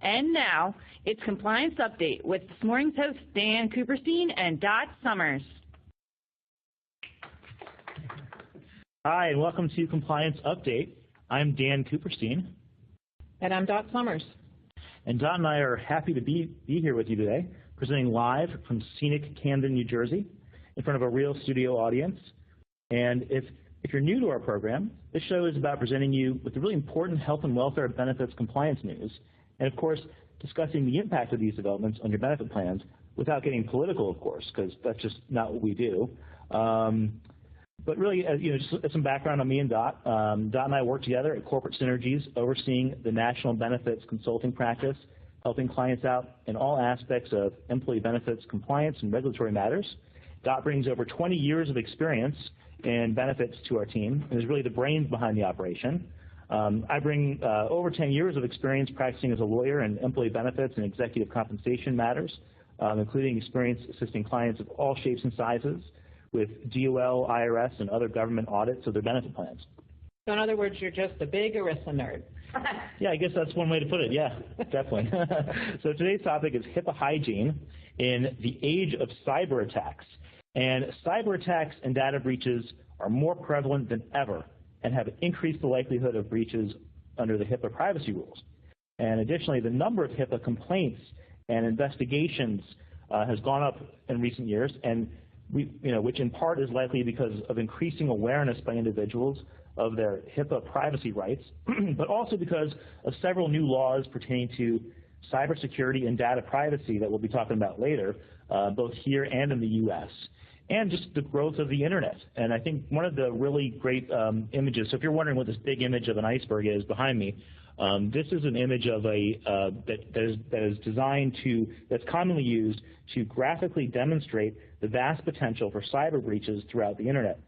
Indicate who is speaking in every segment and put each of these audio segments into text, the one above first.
Speaker 1: And now, it's Compliance Update with this morning's hosts, Dan Cooperstein and Dot Summers.
Speaker 2: Hi, and welcome to Compliance Update. I'm Dan Cooperstein.
Speaker 3: And I'm Dot Summers.
Speaker 2: And Dot and I are happy to be here with you today, presenting live from scenic Camden, New Jersey, in front of a real studio audience. And if you're new to our program, this show is about presenting you with the really important health and welfare benefits compliance news, and of course, discussing the impact of these developments on your benefit plans without getting political, of course, because that's just not what we do. But really, just some background on me and Dot. Dot and I work together at corporate Synergies, overseeing the national benefits consulting practice, helping clients out in all aspects of employee benefits compliance and regulatory matters. Dot brings over 20 years of experience in benefits to our team and is really the brains behind the operation. I bring over 10 years of experience practicing as a lawyer in employee benefits and executive compensation matters, including experience assisting clients of all shapes and sizes with DOL, IRS, and other government audits of their benefit plans.
Speaker 3: So in other words, you're just a big ERISA nerd.
Speaker 2: Yeah, I guess that's one way to put it. Yeah, definitely. So today's topic is HIPAA hygiene in the age of cyber attacks. And cyber attacks and data breaches are more prevalent than ever and have increased the likelihood of breaches under the HIPAA privacy rules. And additionally, the number of HIPAA complaints and investigations has gone up in recent years, and which in part is likely because of increasing awareness by individuals of their HIPAA privacy rights, but also because of several new laws pertaining to cybersecurity and data privacy that we'll be talking about later, both here and in the U.S., and just the growth of the internet. And I think one of the really great images, so if you're wondering what this big image of an iceberg is behind me, this is an image of that's commonly used to graphically demonstrate the vast potential for cyber breaches throughout the internet,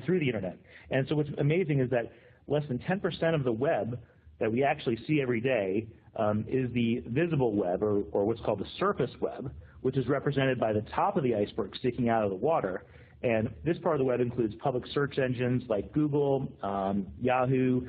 Speaker 2: through the internet. And so what's amazing is that less than 10% of the web that we actually see every day is the visible web, or what's called the surface web, which is represented by the top of the iceberg sticking out of the water. And this part of the web includes public search engines like Google, Yahoo,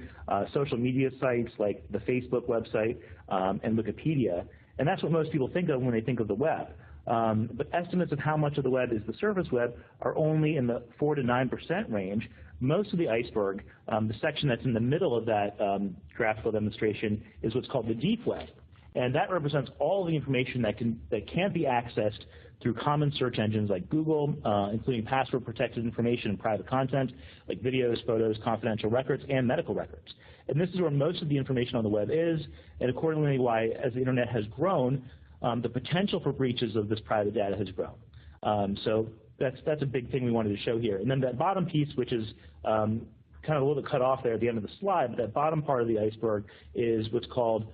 Speaker 2: social media sites like the Facebook website, and Wikipedia. And that's what most people think of when they think of the web. But estimates of how much of the web is the surface web are only in the 4 to 9% range. Most of the iceberg, the section that's in the middle of that graphical demonstration, is what's called the deep web. And that represents all the information that can't be accessed through common search engines like Google, including password-protected information and private content, like videos, photos, confidential records, and medical records. And this is where most of the information on the web is, and accordingly why, as the internet has grown, the potential for breaches of this private data has grown. So that's a big thing we wanted to show here. And then that bottom piece, which is kind of a little bit cut off there at the end of the slide, but that bottom part of the iceberg is what's called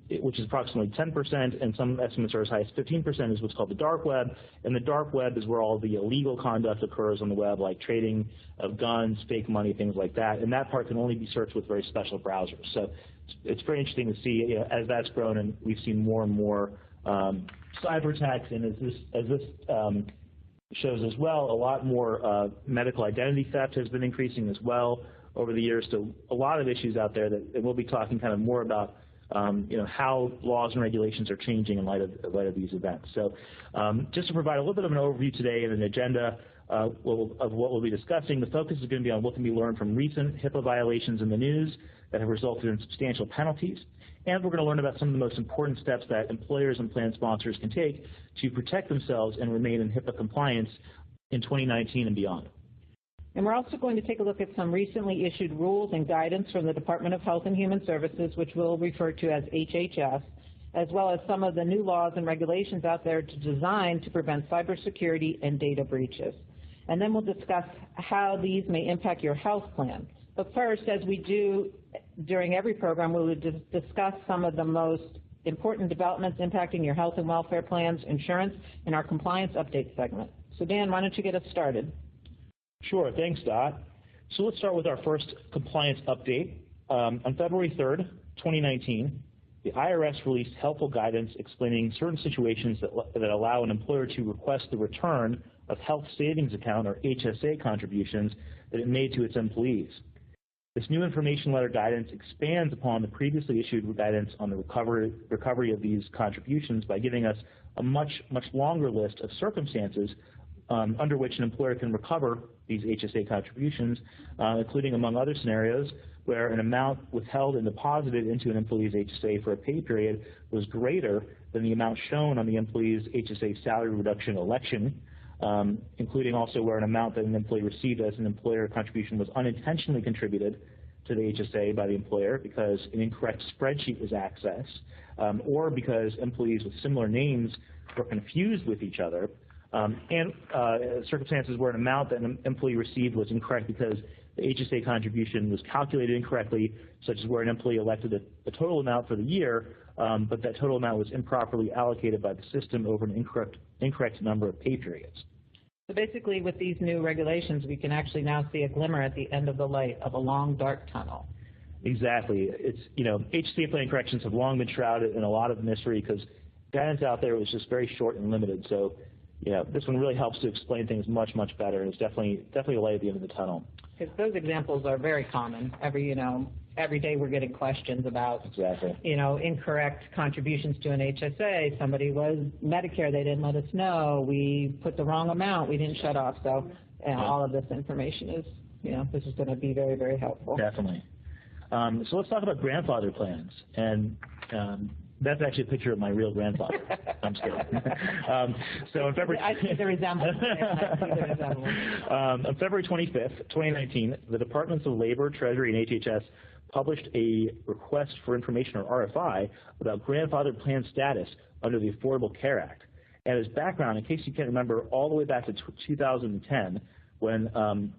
Speaker 2: which is approximately 10%, and some estimates are as high as 15%, is what's called the dark web. And the dark web is where all the illegal conduct occurs on the web, like trading of guns, fake money, things like that. And that part can only be searched with very special browsers. So it's very interesting to see, as that's grown, and we've seen more and more cyber attacks, and as this shows as well, a lot more medical identity theft has been increasing as well over the years. So a lot of issues out there that we'll be talking kind of more about how laws and regulations are changing in light of these events. So just to provide a little bit of an overview today and an agenda of what we'll be discussing, the focus is going to be on what can be learned from recent HIPAA violations in the news that have resulted in substantial penalties. And we're going to learn about some of the most important steps that employers and plan sponsors can take to protect themselves and remain in HIPAA compliance in 2019 and beyond.
Speaker 3: And we're also going to take a look at some recently issued rules and guidance from the Department of Health and Human Services, which we'll refer to as HHS, as well as some of the new laws and regulations out there designed to prevent cybersecurity and data breaches. And then we'll discuss how these may impact your health plan. But first, as we do during every program, we will discuss some of the most important developments impacting your health and welfare plans, insurance, in our compliance update segment. So Dan, why don't you get us started?
Speaker 2: Sure, thanks, Dot. So let's start with our first compliance update. On February 3rd, 2019, the IRS released helpful guidance explaining certain situations that allow an employer to request the return of health savings account, or HSA, contributions that it made to its employees. This new information letter guidance expands upon the previously issued guidance on the recovery of these contributions by giving us a much longer list of circumstances under which an employer can recover these HSA contributions, including, among other scenarios, where an amount withheld and deposited into an employee's HSA for a pay period was greater than the amount shown on the employee's HSA salary reduction election, including also where an amount that an employee received as an employer contribution was unintentionally contributed to the HSA by the employer because an incorrect spreadsheet was accessed, or because employees with similar names were confused with each other, and circumstances where an amount that an employee received was incorrect because the HSA contribution was calculated incorrectly, such as where an employee elected a total amount for the year, but that total amount was improperly allocated by the system over an incorrect number of pay periods.
Speaker 3: So basically, with these new regulations, we can actually now see a glimmer at the end of the light of a long, dark tunnel.
Speaker 2: Exactly. It's, HSA plan corrections have long been shrouded in a lot of mystery because guidance out there was just very short and limited. So, this one really helps to explain things much better, and it's definitely a light at the end of the tunnel.
Speaker 3: Because those examples are very common. Every day we're getting questions about, incorrect contributions to an HSA. Somebody was Medicare, they didn't let us know. We put the wrong amount, we didn't shut off. So all of this information is, this is going to be very, very helpful.
Speaker 2: Definitely. So let's talk about grandfather plans. And that's actually a picture of my real grandfather. I'm just kidding. So on February,
Speaker 3: I see the resemblance.
Speaker 2: On February 25th, 2019, the Departments of Labor, Treasury, and HHS published a request for information, or RFI, about grandfathered plan status under the Affordable Care Act. And as background, in case you can't remember, all the way back to 2010, when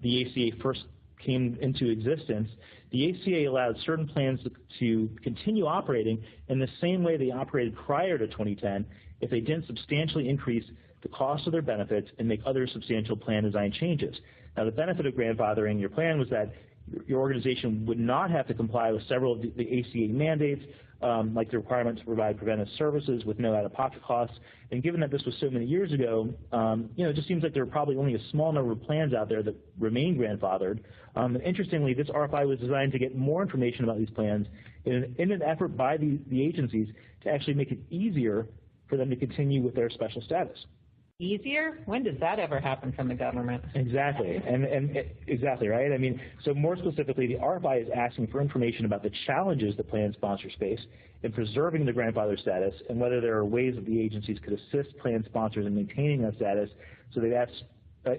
Speaker 2: the ACA first came into existence, the ACA allowed certain plans to continue operating in the same way they operated prior to 2010 if they didn't substantially increase the cost of their benefits and make other substantial plan design changes. Now, the benefit of grandfathering your plan was that your organization would not have to comply with several of the ACA mandates, like the requirement to provide preventive services with no out-of-pocket costs. And given that this was so many years ago, it just seems like there are probably only a small number of plans out there that remain grandfathered. And interestingly, this RFI was designed to get more information about these plans in an effort by the agencies to actually make it easier for them to continue with their special status.
Speaker 3: Easier? When does that ever happen from the government?
Speaker 2: Exactly, and exactly right. I mean, so more specifically, the RFI is asking for information about the challenges that plan sponsors face in preserving the grandfather status, and whether there are ways that the agencies could assist plan sponsors in maintaining that status. So they've asked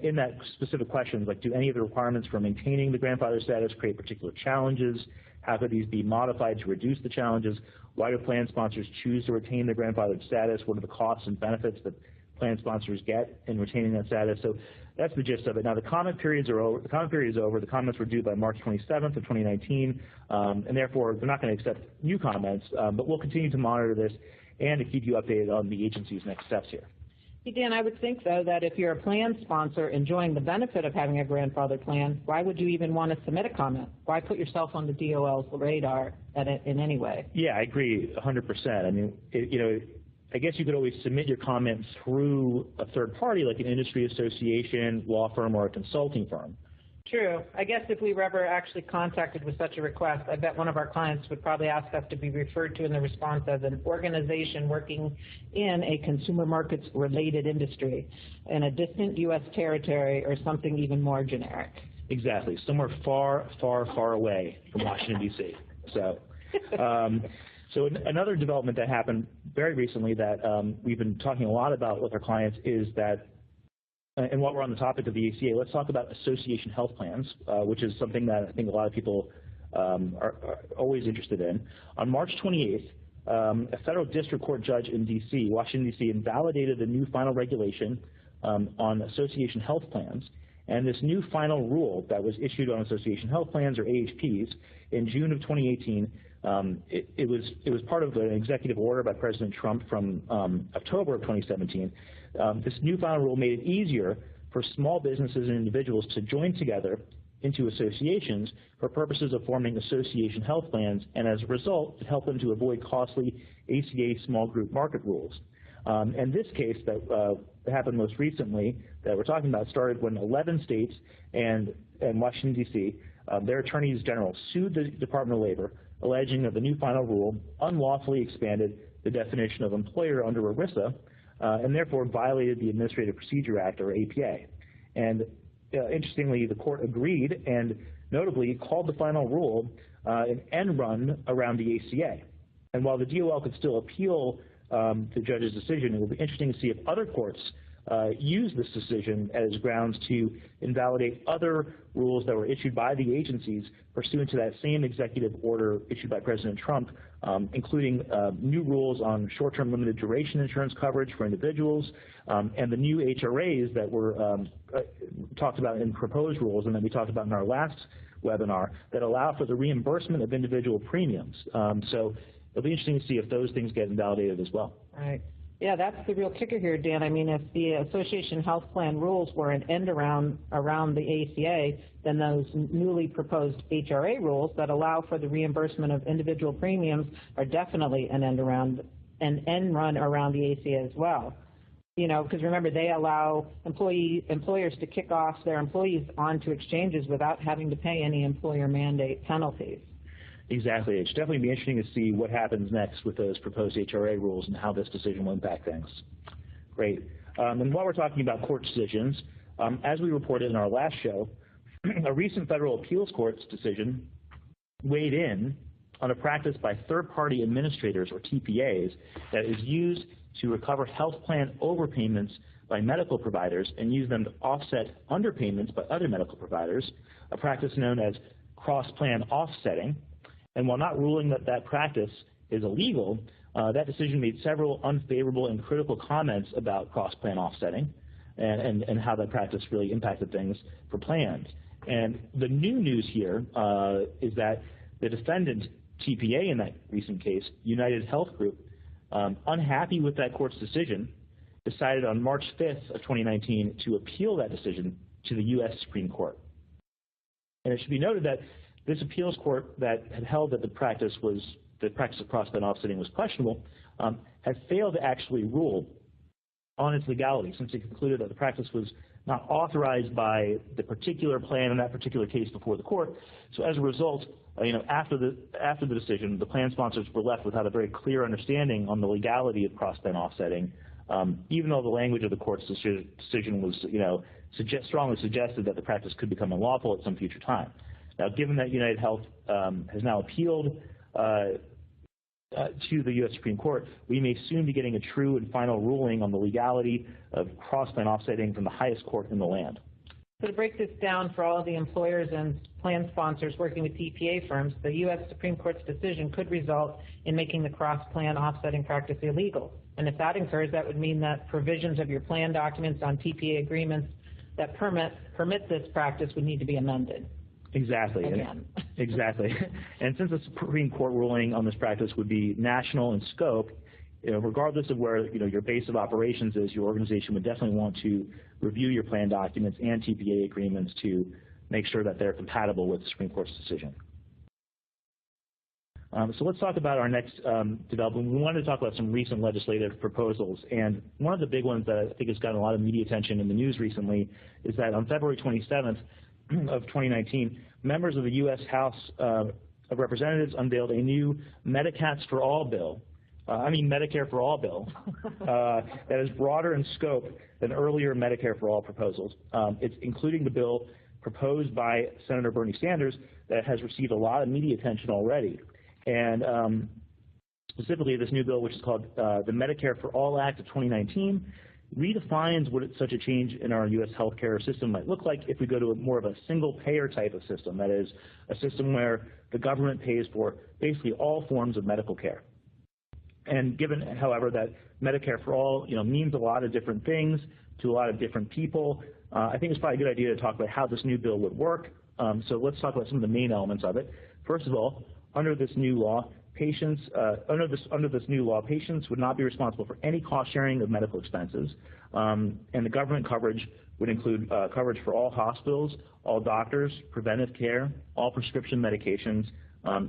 Speaker 2: in that specific questions, like, do any of the requirements for maintaining the grandfather status create particular challenges? How could these be modified to reduce the challenges? Why do plan sponsors choose to retain their grandfathered status? What are the costs and benefits that plan sponsors get in retaining that status? So that's the gist of it. Now, the comment periods are over. The comment period is over. The comments were due by March 27th of 2019, and therefore they're not going to accept new comments, but we'll continue to monitor this and to keep you updated on the agency's next steps here.
Speaker 3: Hey, Dan, I would think, though, that if you're a plan sponsor enjoying the benefit of having a grandfather plan, why would you even want to submit a comment? Why put yourself on the DOL's radar in any way? Yeah,
Speaker 2: I agree 100%. I mean, I guess you could always submit your comments through a third party, like an industry association, law firm, or a consulting firm.
Speaker 3: True. I guess if we were ever actually contacted with such a request, I bet one of our clients would probably ask us to be referred to in the response as an organization working in a consumer markets-related industry in a distant U.S. territory, or something even more generic.
Speaker 2: Exactly. Somewhere far, far, far away from Washington, D.C. So another development that happened very recently that we've been talking a lot about with our clients is that, and while we're on the topic of the ACA, let's talk about association health plans, which is something that I think a lot of people are always interested in. On March 28th, a federal district court judge in D.C., Washington, D.C., invalidated the new final regulation on association health plans. And this new final rule that was issued on association health plans, or AHPs, in June of 2018, it was part of an executive order by President Trump from October of 2017. This new final rule made it easier for small businesses and individuals to join together into associations for purposes of forming association health plans, and as a result, it helped them to avoid costly ACA small group market rules. And this case that happened most recently that we're talking about started when 11 states and Washington, D.C., their attorneys general sued the Department of Labor, alleging that the new final rule unlawfully expanded the definition of employer under ERISA, and therefore violated the Administrative Procedure Act, or APA. And interestingly, the court agreed and notably called the final rule an end run around the ACA. And while the DOL could still appeal the judge's decision, it will be interesting to see if other courts use this decision as grounds to invalidate other rules that were issued by the agencies pursuant to that same executive order issued by President Trump, including new rules on short-term limited duration insurance coverage for individuals, and the new HRAs that were talked about in proposed rules and that we talked about in our last webinar that allow for the reimbursement of individual premiums. So it'll be interesting to see if those things get invalidated as well.
Speaker 3: Right. Yeah, that's the real kicker here, Dan. I mean, if the Association Health Plan rules were an end around the ACA, then those newly proposed HRA rules that allow for the reimbursement of individual premiums are definitely an end run around the ACA as well. You know, because remember, they allow employers to kick off their employees onto exchanges without having to pay any employer mandate penalties.
Speaker 2: Exactly. It should definitely be interesting to see what happens next with those proposed HRA rules and how this decision will impact things. Great. And while we're talking about court decisions, as we reported in our last show, a recent federal appeals court's decision weighed in on a practice by third-party administrators, or TPAs, that is used to recover health plan overpayments by medical providers and use them to offset underpayments by other medical providers, a practice known as cross-plan offsetting. And while not ruling that that practice is illegal, that decision made several unfavorable and critical comments about cross-plan offsetting and how that practice really impacted things for plans. And the new news here is that the defendant TPA in that recent case, United Health Group, unhappy with that court's decision, decided on March 5th of 2019 to appeal that decision to the U.S. Supreme Court. And it should be noted that this appeals court that had held that the practice of cross-plan offsetting was questionable had failed to actually rule on its legality, since it concluded that the practice was not authorized by the particular plan in that particular case before the court. So as a result, after the decision, the plan sponsors were left without a very clear understanding on the legality of cross-plan offsetting, even though the language of the court's decision was, strongly suggested that the practice could become unlawful at some future time. Now, given that United Health has now appealed to the U.S. Supreme Court, we may soon be getting a true and final ruling on the legality of cross-plan offsetting from the highest court in the land.
Speaker 3: So to break this down for all of the employers and plan sponsors working with TPA firms, the U.S. Supreme Court's decision could result in making the cross-plan offsetting practice illegal. And if that occurs, that would mean that provisions of your plan documents on TPA agreements that permit this practice would need to be amended.
Speaker 2: Exactly. Exactly. And since the Supreme Court ruling on this practice would be national in scope, regardless of where your base of operations is, your organization would definitely want to review your plan documents and TPA agreements to make sure that they're compatible with the Supreme Court's decision. So let's talk about our next development. We wanted to talk about some recent legislative proposals, and one of the big ones that I think has gotten a lot of media attention in the news recently is that on February 27th of 2019, members of the U.S. House of Representatives unveiled a new Medicare for All bill, that is broader in scope than earlier Medicare for All proposals. It's including the bill proposed by Senator Bernie Sanders that has received a lot of media attention already. And specifically, this new bill, which is called the Medicare for All Act of 2019, redefines what such a change in our U.S. healthcare system might look like if we go to more of a single-payer type of system, that is, a system where the government pays for basically all forms of medical care. And given, however, that Medicare for All means a lot of different things to a lot of different people, I think it's probably a good idea to talk about how this new bill would work. So let's talk about some of the main elements of it. First of all, under this new law, patients would not be responsible for any cost sharing of medical expenses, and the government coverage would include coverage for all hospitals, all doctors, preventive care, all prescription medications,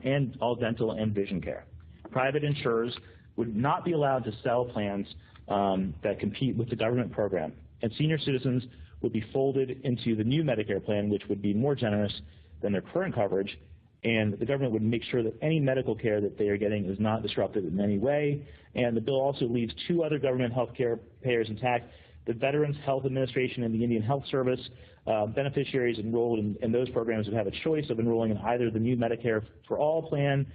Speaker 2: and all dental and vision care. Private insurers would not be allowed to sell plans that compete with the government program, and senior citizens would be folded into the new Medicare plan, which would be more generous than their current coverage, and the government would make sure that any medical care that they are getting is not disrupted in any way. And the bill also leaves two other government health care payers intact: the Veterans Health Administration and the Indian Health Service. Beneficiaries enrolled in those programs would have a choice of enrolling in either the new Medicare for All plan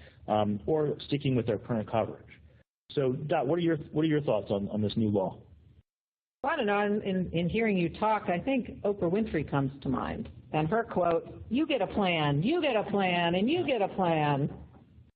Speaker 2: or sticking with their current coverage. So, Dot, what are your thoughts on this new law?
Speaker 3: Well, I don't know. In hearing you talk, I think Oprah Winfrey comes to mind, and her quote, "You get a plan, you get a plan, and you get a plan."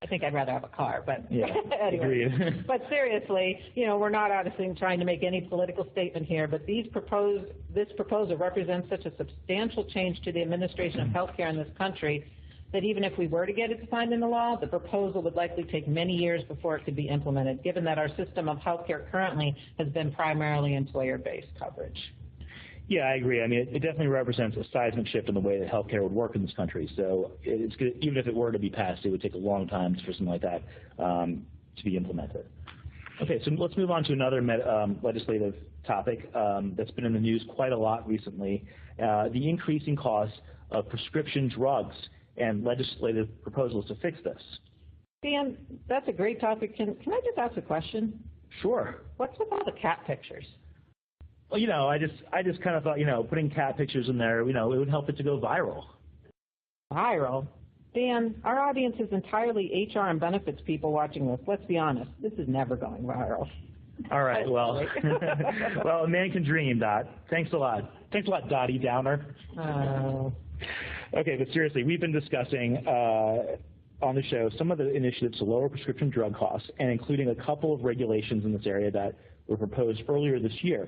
Speaker 3: I think I'd rather have a car, but
Speaker 2: yeah,
Speaker 3: anyway. But seriously, we're not obviously trying to make any political statement here, but this proposal represents such a substantial change to the administration of health care in this country that even if we were to get it defined in the law, the proposal would likely take many years before it could be implemented, given that our system of health care currently has been primarily employer-based coverage.
Speaker 2: Yeah, I agree. I mean, it definitely represents a seismic shift in the way that healthcare would work in this country. So it's good, even if it were to be passed, it would take a long time for something like that to be implemented. Okay, so let's move on to another legislative topic that's been in the news quite a lot recently: the increasing costs of prescription drugs and legislative proposals to fix this.
Speaker 3: Dan, that's a great topic. Can I just ask a question?
Speaker 2: Sure.
Speaker 3: What's with all the cat pictures?
Speaker 2: Well, I just kind of thought, putting cat pictures in there, it would help it to go viral.
Speaker 3: Viral? Dan, our audience is entirely HR and benefits people watching this. Let's be honest, this is never going viral.
Speaker 2: All right, well, well, a man can dream, Dot. Thanks a lot. Thanks a lot, Dottie Downer. Okay, but seriously, we've been discussing on the show some of the initiatives to lower prescription drug costs, and including a couple of regulations in this area that were proposed earlier this year.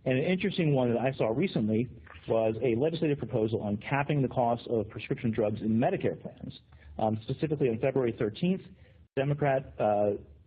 Speaker 2: And an interesting one that I saw recently was a legislative proposal on capping the cost of prescription drugs in Medicare plans. Specifically on February 13th, Democrat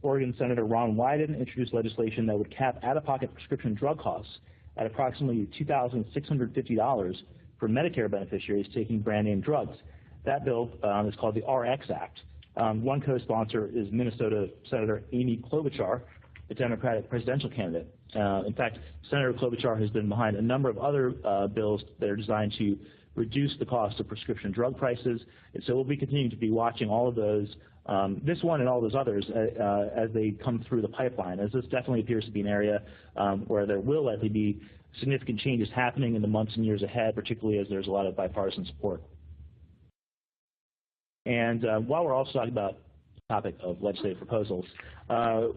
Speaker 2: Oregon Senator Ron Wyden introduced legislation that would cap out-of-pocket prescription drug costs at approximately $2,650 for Medicare beneficiaries taking brand-name drugs. That bill is called the RX Act. One co-sponsor is Minnesota Senator Amy Klobuchar, the Democratic presidential candidate. In fact, Senator Klobuchar has been behind a number of other bills that are designed to reduce the cost of prescription drug prices. And so we'll be continuing to be watching all of those, this one and all those others, as they come through the pipeline, as this definitely appears to be an area where there will likely be significant changes happening in the months and years ahead, particularly as there's a lot of bipartisan support. And while we're also talking about topic of legislative proposals,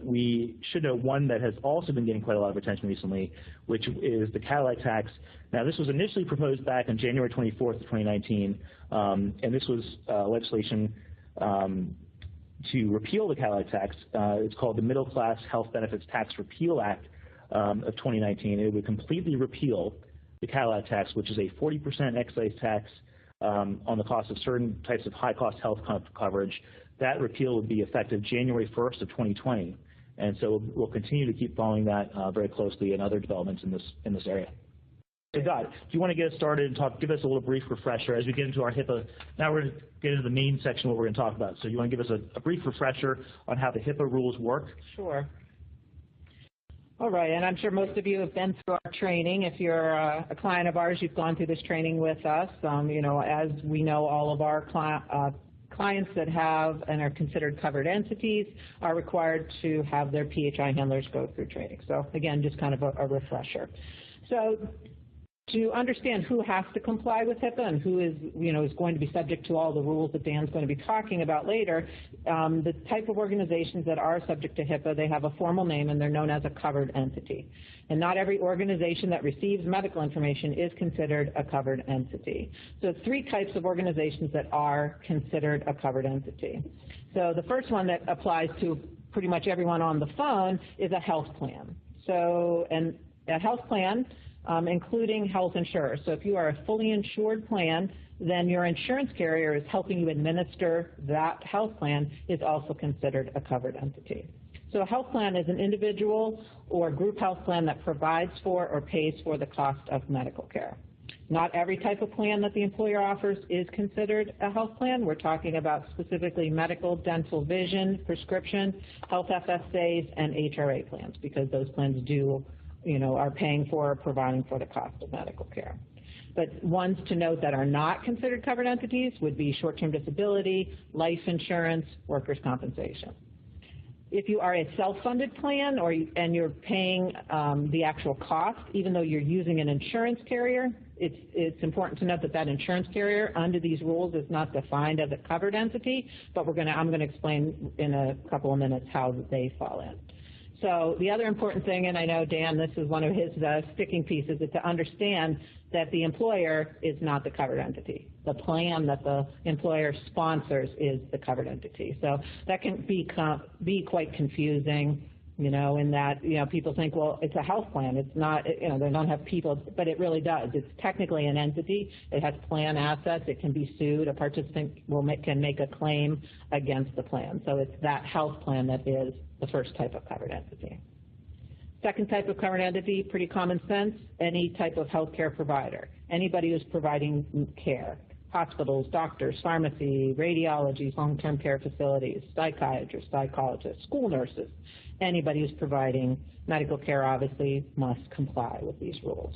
Speaker 2: we should note one that has also been getting quite a lot of attention recently, which is the Cadillac tax. Now, this was initially proposed back on January 24th of 2019, and this was legislation to repeal the Cadillac tax. It's called the Middle Class Health Benefits Tax Repeal Act of 2019. It would completely repeal the Cadillac tax, which is a 40% excise tax on the cost of certain types of high-cost health coverage. That repeal would be effective January 1st of 2020, and so we'll continue to keep following that very closely and other developments in this area. So, Dot, do you want to get us started and give us a little brief refresher as we get into our HIPAA? Now we're going to get into the main section of what we're going to talk about. So you want to give us a brief refresher on how the HIPAA rules work?
Speaker 3: Sure. All right, and I'm sure most of you have been through our training. If you're a client of ours, you've gone through this training with us. As we know, all of our clients that have and are considered covered entities are required to have their PHI handlers go through training. So again, just kind of a refresher. So to understand who has to comply with HIPAA and who is going to be subject to all the rules that Dan's going to be talking about later, the type of organizations that are subject to HIPAA, they have a formal name and they're known as a covered entity. And not every organization that receives medical information is considered a covered entity. So three types of organizations that are considered a covered entity. So the first one that applies to pretty much everyone on the phone is a health plan. So a health plan, including health insurers. So if you are a fully insured plan, then your insurance carrier is helping you administer that health plan is also considered a covered entity. So a health plan is an individual or group health plan that provides for or pays for the cost of medical care. Not every type of plan that the employer offers is considered a health plan. We're talking about specifically medical, dental, vision, prescription, health FSAs, and HRA plans, because those plans are paying for or providing for the cost of medical care. But ones to note that are not considered covered entities would be short-term disability, life insurance, workers' compensation. If you are a self-funded plan and you're paying the actual cost, even though you're using an insurance carrier, it's important to note that that insurance carrier under these rules is not defined as a covered entity, but I'm going to explain in a couple of minutes how they fall in. So the other important thing, and I know, Dan, this is one of his sticking pieces, is to understand that the employer is not the covered entity. The plan that the employer sponsors is the covered entity. So that can be quite confusing, in that, people think, well, it's a health plan. It's not, they don't have people, but it really does. It's technically an entity. It has plan assets. It can be sued. A participant can make a claim against the plan. So it's that health plan that is the first type of covered entity. Second type of covered entity, pretty common sense, any type of healthcare provider, anybody who's providing care, hospitals, doctors, pharmacy, radiology, long-term care facilities, psychiatrists, psychologists, school nurses, anybody who's providing medical care obviously must comply with these rules.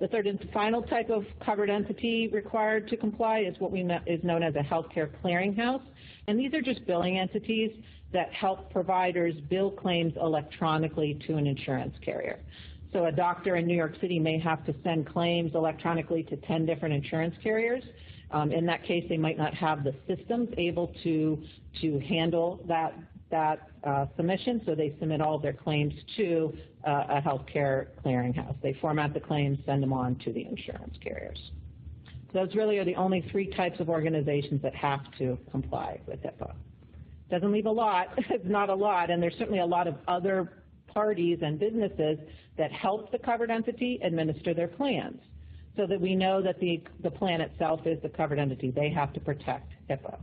Speaker 3: The third and final type of covered entity required to comply is what is known as a healthcare clearinghouse, and these are just billing entities that help providers bill claims electronically to an insurance carrier. So a doctor in New York City may have to send claims electronically to 10 different insurance carriers. In that case, they might not have the systems able to handle that submission, so they submit all of their claims to a healthcare clearinghouse. They format the claims, send them on to the insurance carriers. Those really are the only three types of organizations that have to comply with HIPAA. Doesn't leave a lot, it's not a lot, and there's certainly a lot of other parties and businesses that help the covered entity administer their plans, so that we know that the plan itself is the covered entity. They have to protect HIPAA.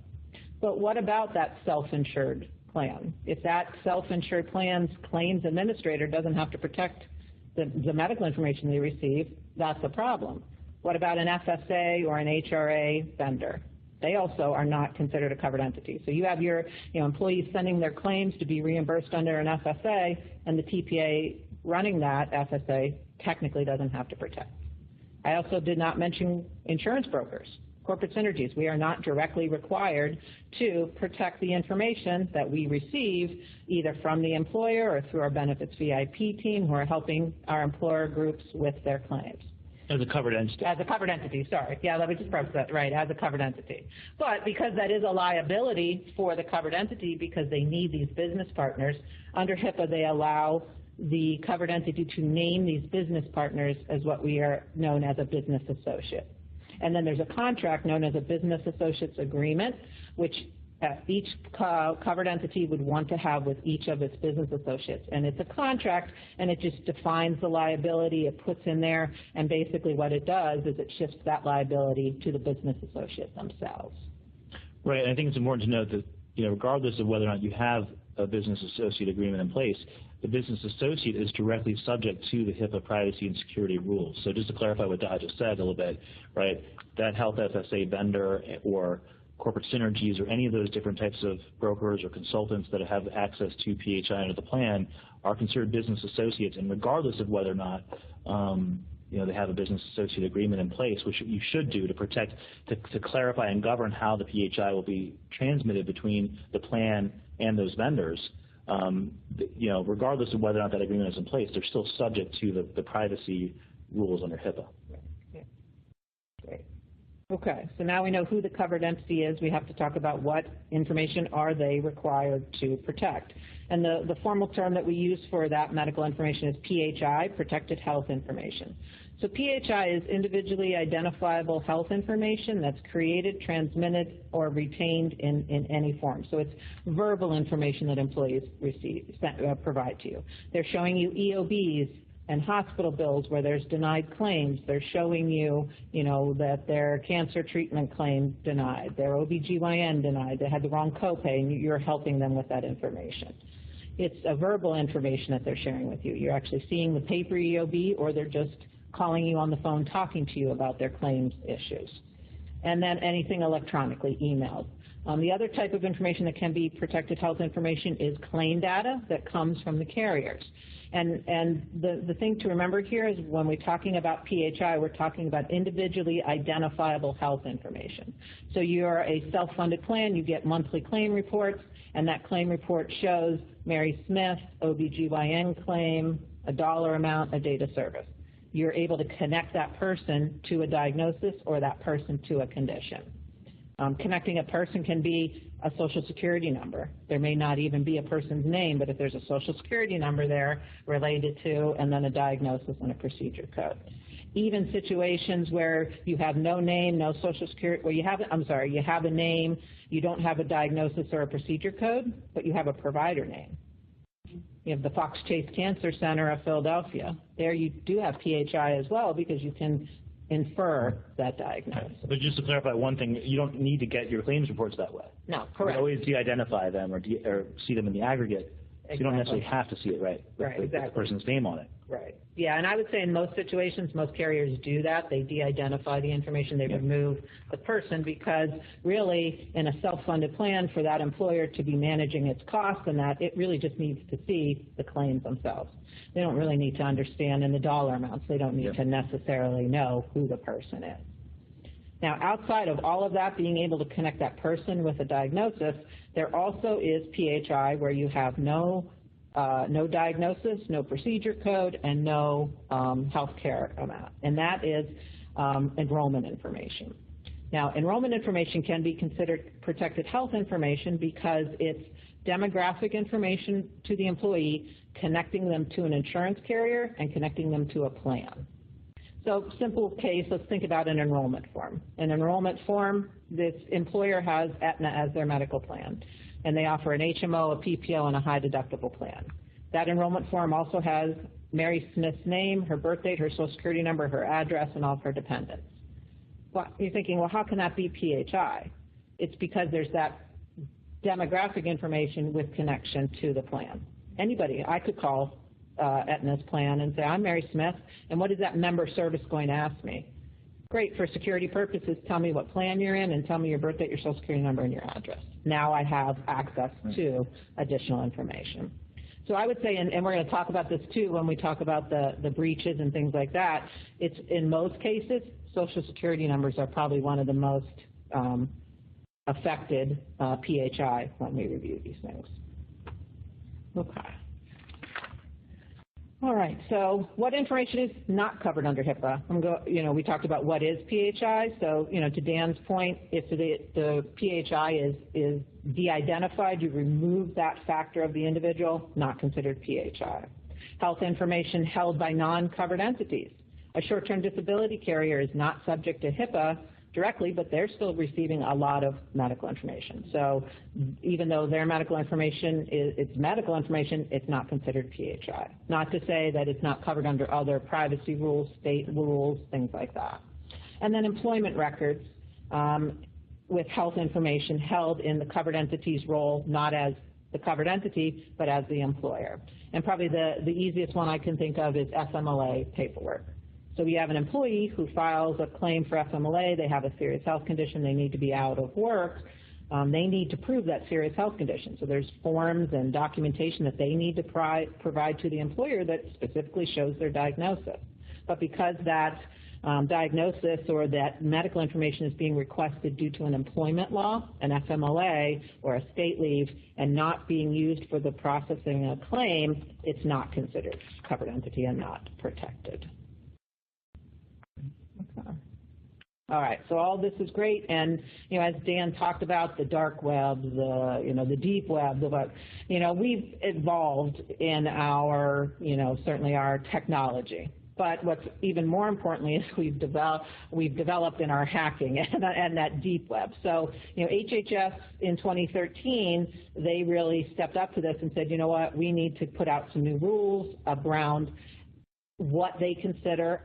Speaker 3: But what about that self-insured plan? If that self-insured plan's claims administrator doesn't have to protect the medical information they receive, that's a problem. What about an FSA or an HRA vendor? They also are not considered a covered entity. So you have your employees sending their claims to be reimbursed under an FSA, and the TPA running that FSA technically doesn't have to protect. I also did not mention insurance brokers, corporate synergies. We are not directly required to protect the information that we receive either from the employer or through our benefits VIP team who are helping our employer groups with their claims.
Speaker 2: As a covered entity.
Speaker 3: As a covered entity, sorry. Yeah, let me just preface that, right, as a covered entity. But because that is a liability for the covered entity because they need these business partners, under HIPAA they allow the covered entity to name these business partners as what we are known as a business associate. And then there's a contract known as a business associates agreement, which each covered entity would want to have with each of its business associates. And it's a contract, and it just defines the liability, it puts in there, and basically what it does is it shifts that liability to the business associates themselves.
Speaker 2: Right, and I think it's important to note that, regardless of whether or not you have a business associate agreement in place, the business associate is directly subject to the HIPAA privacy and security rules. So just to clarify what Dot just said a little bit, right, that health FSA vendor or corporate synergies or any of those different types of brokers or consultants that have access to PHI under the plan are considered business associates, and regardless of whether or not they have a business associate agreement in place, which you should do to protect, to clarify and govern how the PHI will be transmitted between the plan and those vendors. Regardless of whether or not that agreement is in place, they're still subject to the privacy rules under HIPAA.
Speaker 3: Yeah. Great. Okay, so now we know who the covered entity is. We have to talk about what information are they required to protect. And the formal term that we use for that medical information is PHI, Protected Health Information. So PHI is individually identifiable health information that's created, transmitted, or retained in any form. So it's verbal information that employees provide to you. They're showing you EOBs and hospital bills where there's denied claims. They're showing you, that their cancer treatment claim denied, their OBGYN denied, they had the wrong copay, and you're helping them with that information. It's a verbal information that they're sharing with you. You're actually seeing the paper EOB, or they're just calling you on the phone talking to you about their claims issues. And then anything electronically, emailed. The other type of information that can be protected health information is claim data that comes from the carriers. And the thing to remember here is when we're talking about PHI, we're talking about individually identifiable health information. So you're a self-funded plan, you get monthly claim reports, and that claim report shows Mary Smith, OBGYN claim, a dollar amount, a date of service. You're able to connect that person to a diagnosis or that person to a condition. Connecting a person can be a Social Security number. There may not even be a person's name, but if there's a Social Security number there related to, and then a diagnosis and a procedure code. Even situations where you have no name, no Social Security, where you have a name, you don't have a diagnosis or a procedure code, but you have a provider name. You have the Fox Chase Cancer Center of Philadelphia. There you do have PHI as well because you can infer that diagnosis.
Speaker 2: But just to clarify one thing, you don't need to get your claims reports that way.
Speaker 3: No, correct.
Speaker 2: You always de-identify them or see them in the aggregate. Exactly. So you don't necessarily have to see it with the person's name on it.
Speaker 3: Right. Yeah, and I would say in most situations, most carriers do that. They de-identify the information. They remove the person because really in a self-funded plan for that employer to be managing its costs and that, it really just needs to see the claims themselves. They don't really need to understand in the dollar amounts. They don't need to necessarily know who the person is. Now, outside of all of that, being able to connect that person with a diagnosis, there also is PHI where you have no diagnosis, no procedure code, and no health care amount, and that is enrollment information. Now, enrollment information can be considered protected health information because it's demographic information to the employee, connecting them to an insurance carrier and connecting them to a plan. So simple case, let's think about an enrollment form. An enrollment form, this employer has Aetna as their medical plan, and they offer an HMO, a PPO, and a high deductible plan. That enrollment form also has Mary Smith's name, her birth date, her Social Security number, her address, and all of her dependents. Well, you're thinking, well, how can that be PHI? It's because there's that demographic information with connection to the plan. Anybody, I could call Aetna's plan and say, I'm Mary Smith, and what is that member service going to ask me? Great, for security purposes, tell me what plan you're in and tell me your birth date, your Social Security number, and your address. Now I have access to additional information. So I would say, and we're going to talk about this too when we talk about the breaches and things like that, it's in most cases, Social Security numbers are probably one of the most affected PHI when we review these things. Okay. All right, so what information is not covered under HIPAA? We talked about what is PHI. So, to Dan's point, if the PHI is de-identified, you remove that factor of the individual, not considered PHI. Health information held by non-covered entities. A short-term disability carrier is not subject to HIPAA directly, but they're still receiving a lot of medical information. So even though their medical information it's medical information, it's not considered PHI. Not to say that it's not covered under other privacy rules, state rules, things like that. And then employment records with health information held in the covered entity's role, not as the covered entity, but as the employer. And probably the easiest one I can think of is FMLA paperwork. So we have an employee who files a claim for FMLA. They have a serious health condition. They need to be out of work. They need to prove that serious health condition. So there's forms and documentation that they need to provide to the employer that specifically shows their diagnosis. But because that diagnosis or that medical information is being requested due to an employment law, an FMLA, or a state leave, and not being used for the processing of a claim, it's not considered covered entity and not protected. All right, so all this is great, and as Dan talked about, the dark web, the deep web, we've evolved in our, certainly our technology. But what's even more importantly is we've developed in our hacking and that deep web. So, HHS in 2013, they really stepped up to this and said, you know what, we need to put out some new rules around what they consider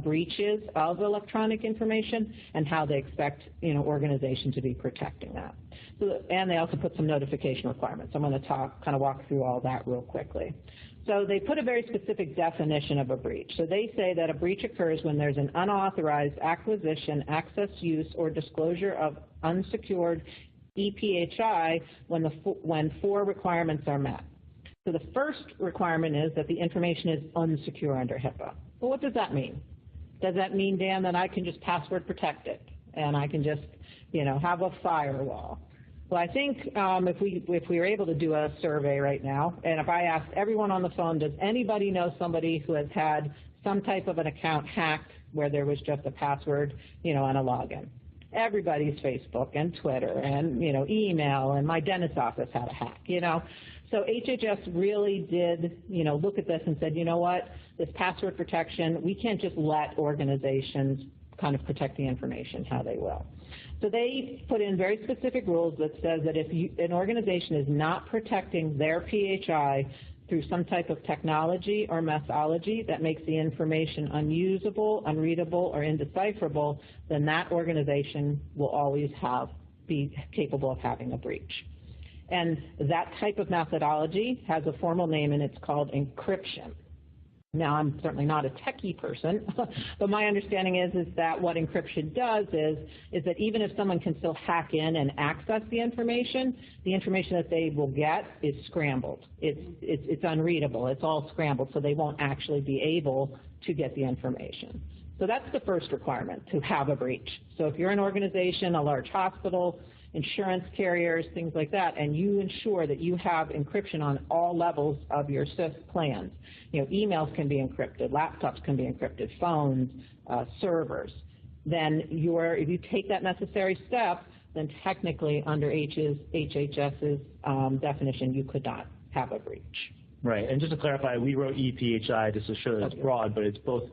Speaker 3: breaches of electronic information and how they expect organization to be protecting that. So, and they also put some notification requirements. I'm going to kind of walk through all that real quickly. So they put a very specific definition of a breach. So they say that a breach occurs when there's an unauthorized acquisition, access, use, or disclosure of unsecured EPHI when 4 requirements are met. So the first requirement is that the information is unsecure under HIPAA. Well, what does that mean? Does that mean, Dan, that I can just password protect it and I can just, have a firewall? Well, I think if we were able to do a survey right now, and if I asked everyone on the phone, does anybody know somebody who has had some type of an account hacked where there was just a password, and a login? Everybody's Facebook and Twitter and, email, and my dentist's office had a hack, So HHS really did, look at this and said, you know what, this password protection, we can't just let organizations kind of protect the information how they will. So they put in very specific rules that says that if an organization is not protecting their PHI through some type of technology or methodology that makes the information unusable, unreadable, or indecipherable, then that organization will always be capable of having a breach. And that type of methodology has a formal name, and it's called encryption. Now, I'm certainly not a techie person, but my understanding is that what encryption does is that even if someone can still hack in and access the information that they will get is scrambled. It's unreadable. It's all scrambled, so they won't actually be able to get the information. So that's the first requirement, to have a breach. So if you're an organization, a large hospital, insurance carriers, things like that, and you ensure that you have encryption on all levels of your plans. Emails can be encrypted, laptops can be encrypted, phones, servers. Then if you take that necessary step, then technically under HHS's definition, you could not have a breach.
Speaker 2: Right, and just to clarify, we wrote EPHI just to show that it's broad, but it's both.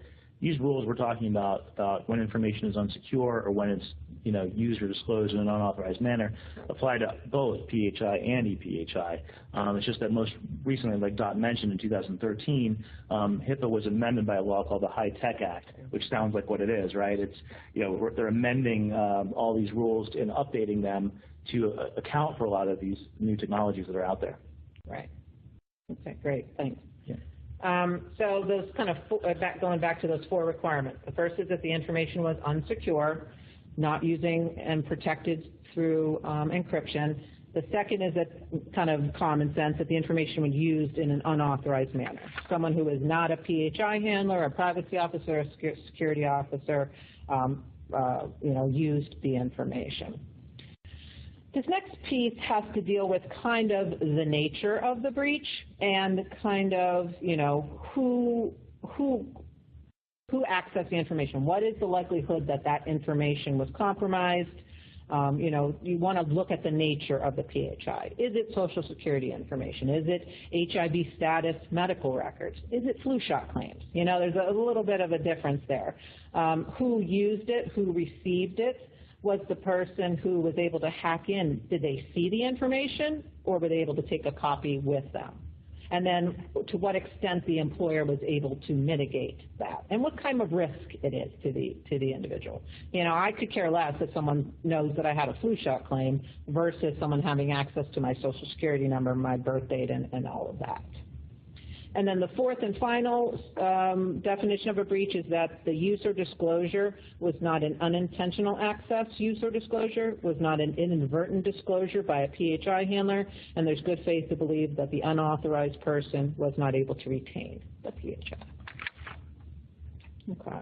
Speaker 2: These rules we're talking about when information is unsecure or when it's used or disclosed in an unauthorized manner, apply to both PHI and EPHI. It's just that most recently, like Dot mentioned, in 2013, HIPAA was amended by a law called the HITECH Act, which sounds like what it is, right? It's they're amending all these rules and updating them to account for a lot of these new technologies that are out there.
Speaker 3: Right. Okay, great. Thanks.
Speaker 2: Yeah.
Speaker 3: So those kind of going back to those 4 requirements. The first is that the information was unsecure, not using and protected through encryption. The second is that kind of common sense, that the information was used in an unauthorized manner. Someone who is not a PHI handler, a privacy officer, a security officer, used the information. This next piece has to deal with kind of the nature of the breach and kind of, who accessed the information. What is the likelihood that that information was compromised? You want to look at the nature of the PHI. Is it Social Security information? Is it HIV status medical records? Is it flu shot claims? There's a little bit of a difference there. Who used it? Who received it? Was the person who was able to hack in, did they see the information, or were they able to take a copy with them? And then to what extent the employer was able to mitigate that, and what kind of risk it is to the individual. I could care less if someone knows that I had a flu shot claim versus someone having access to my Social Security number, my birth date, and all of that. And then the fourth and final definition of a breach is that the use or disclosure was not an unintentional access use or disclosure, was not an inadvertent disclosure by a PHI handler, and there's good faith to believe that the unauthorized person was not able to retain the PHI. Okay.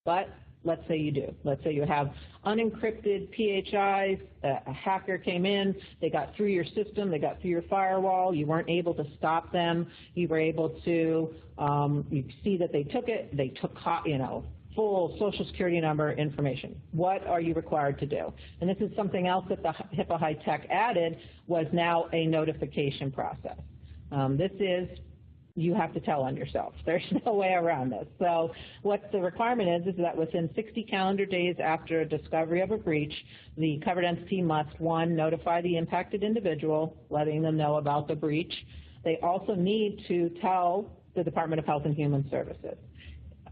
Speaker 3: But let's say you do. Let's say you have unencrypted PHIs, a hacker came in, they got through your system, they got through your firewall, you weren't able to stop them, you were able to, you see that they took it, they took, full Social Security number information. What are you required to do? And this is something else that the HIPAA HITECH added, was now a notification process. This is, you have to tell on yourself. There's no way around this. So what the requirement is that within 60 calendar days after a discovery of a breach, the covered entity must, 1, notify the impacted individual, letting them know about the breach. They also need to tell the Department of Health and Human Services,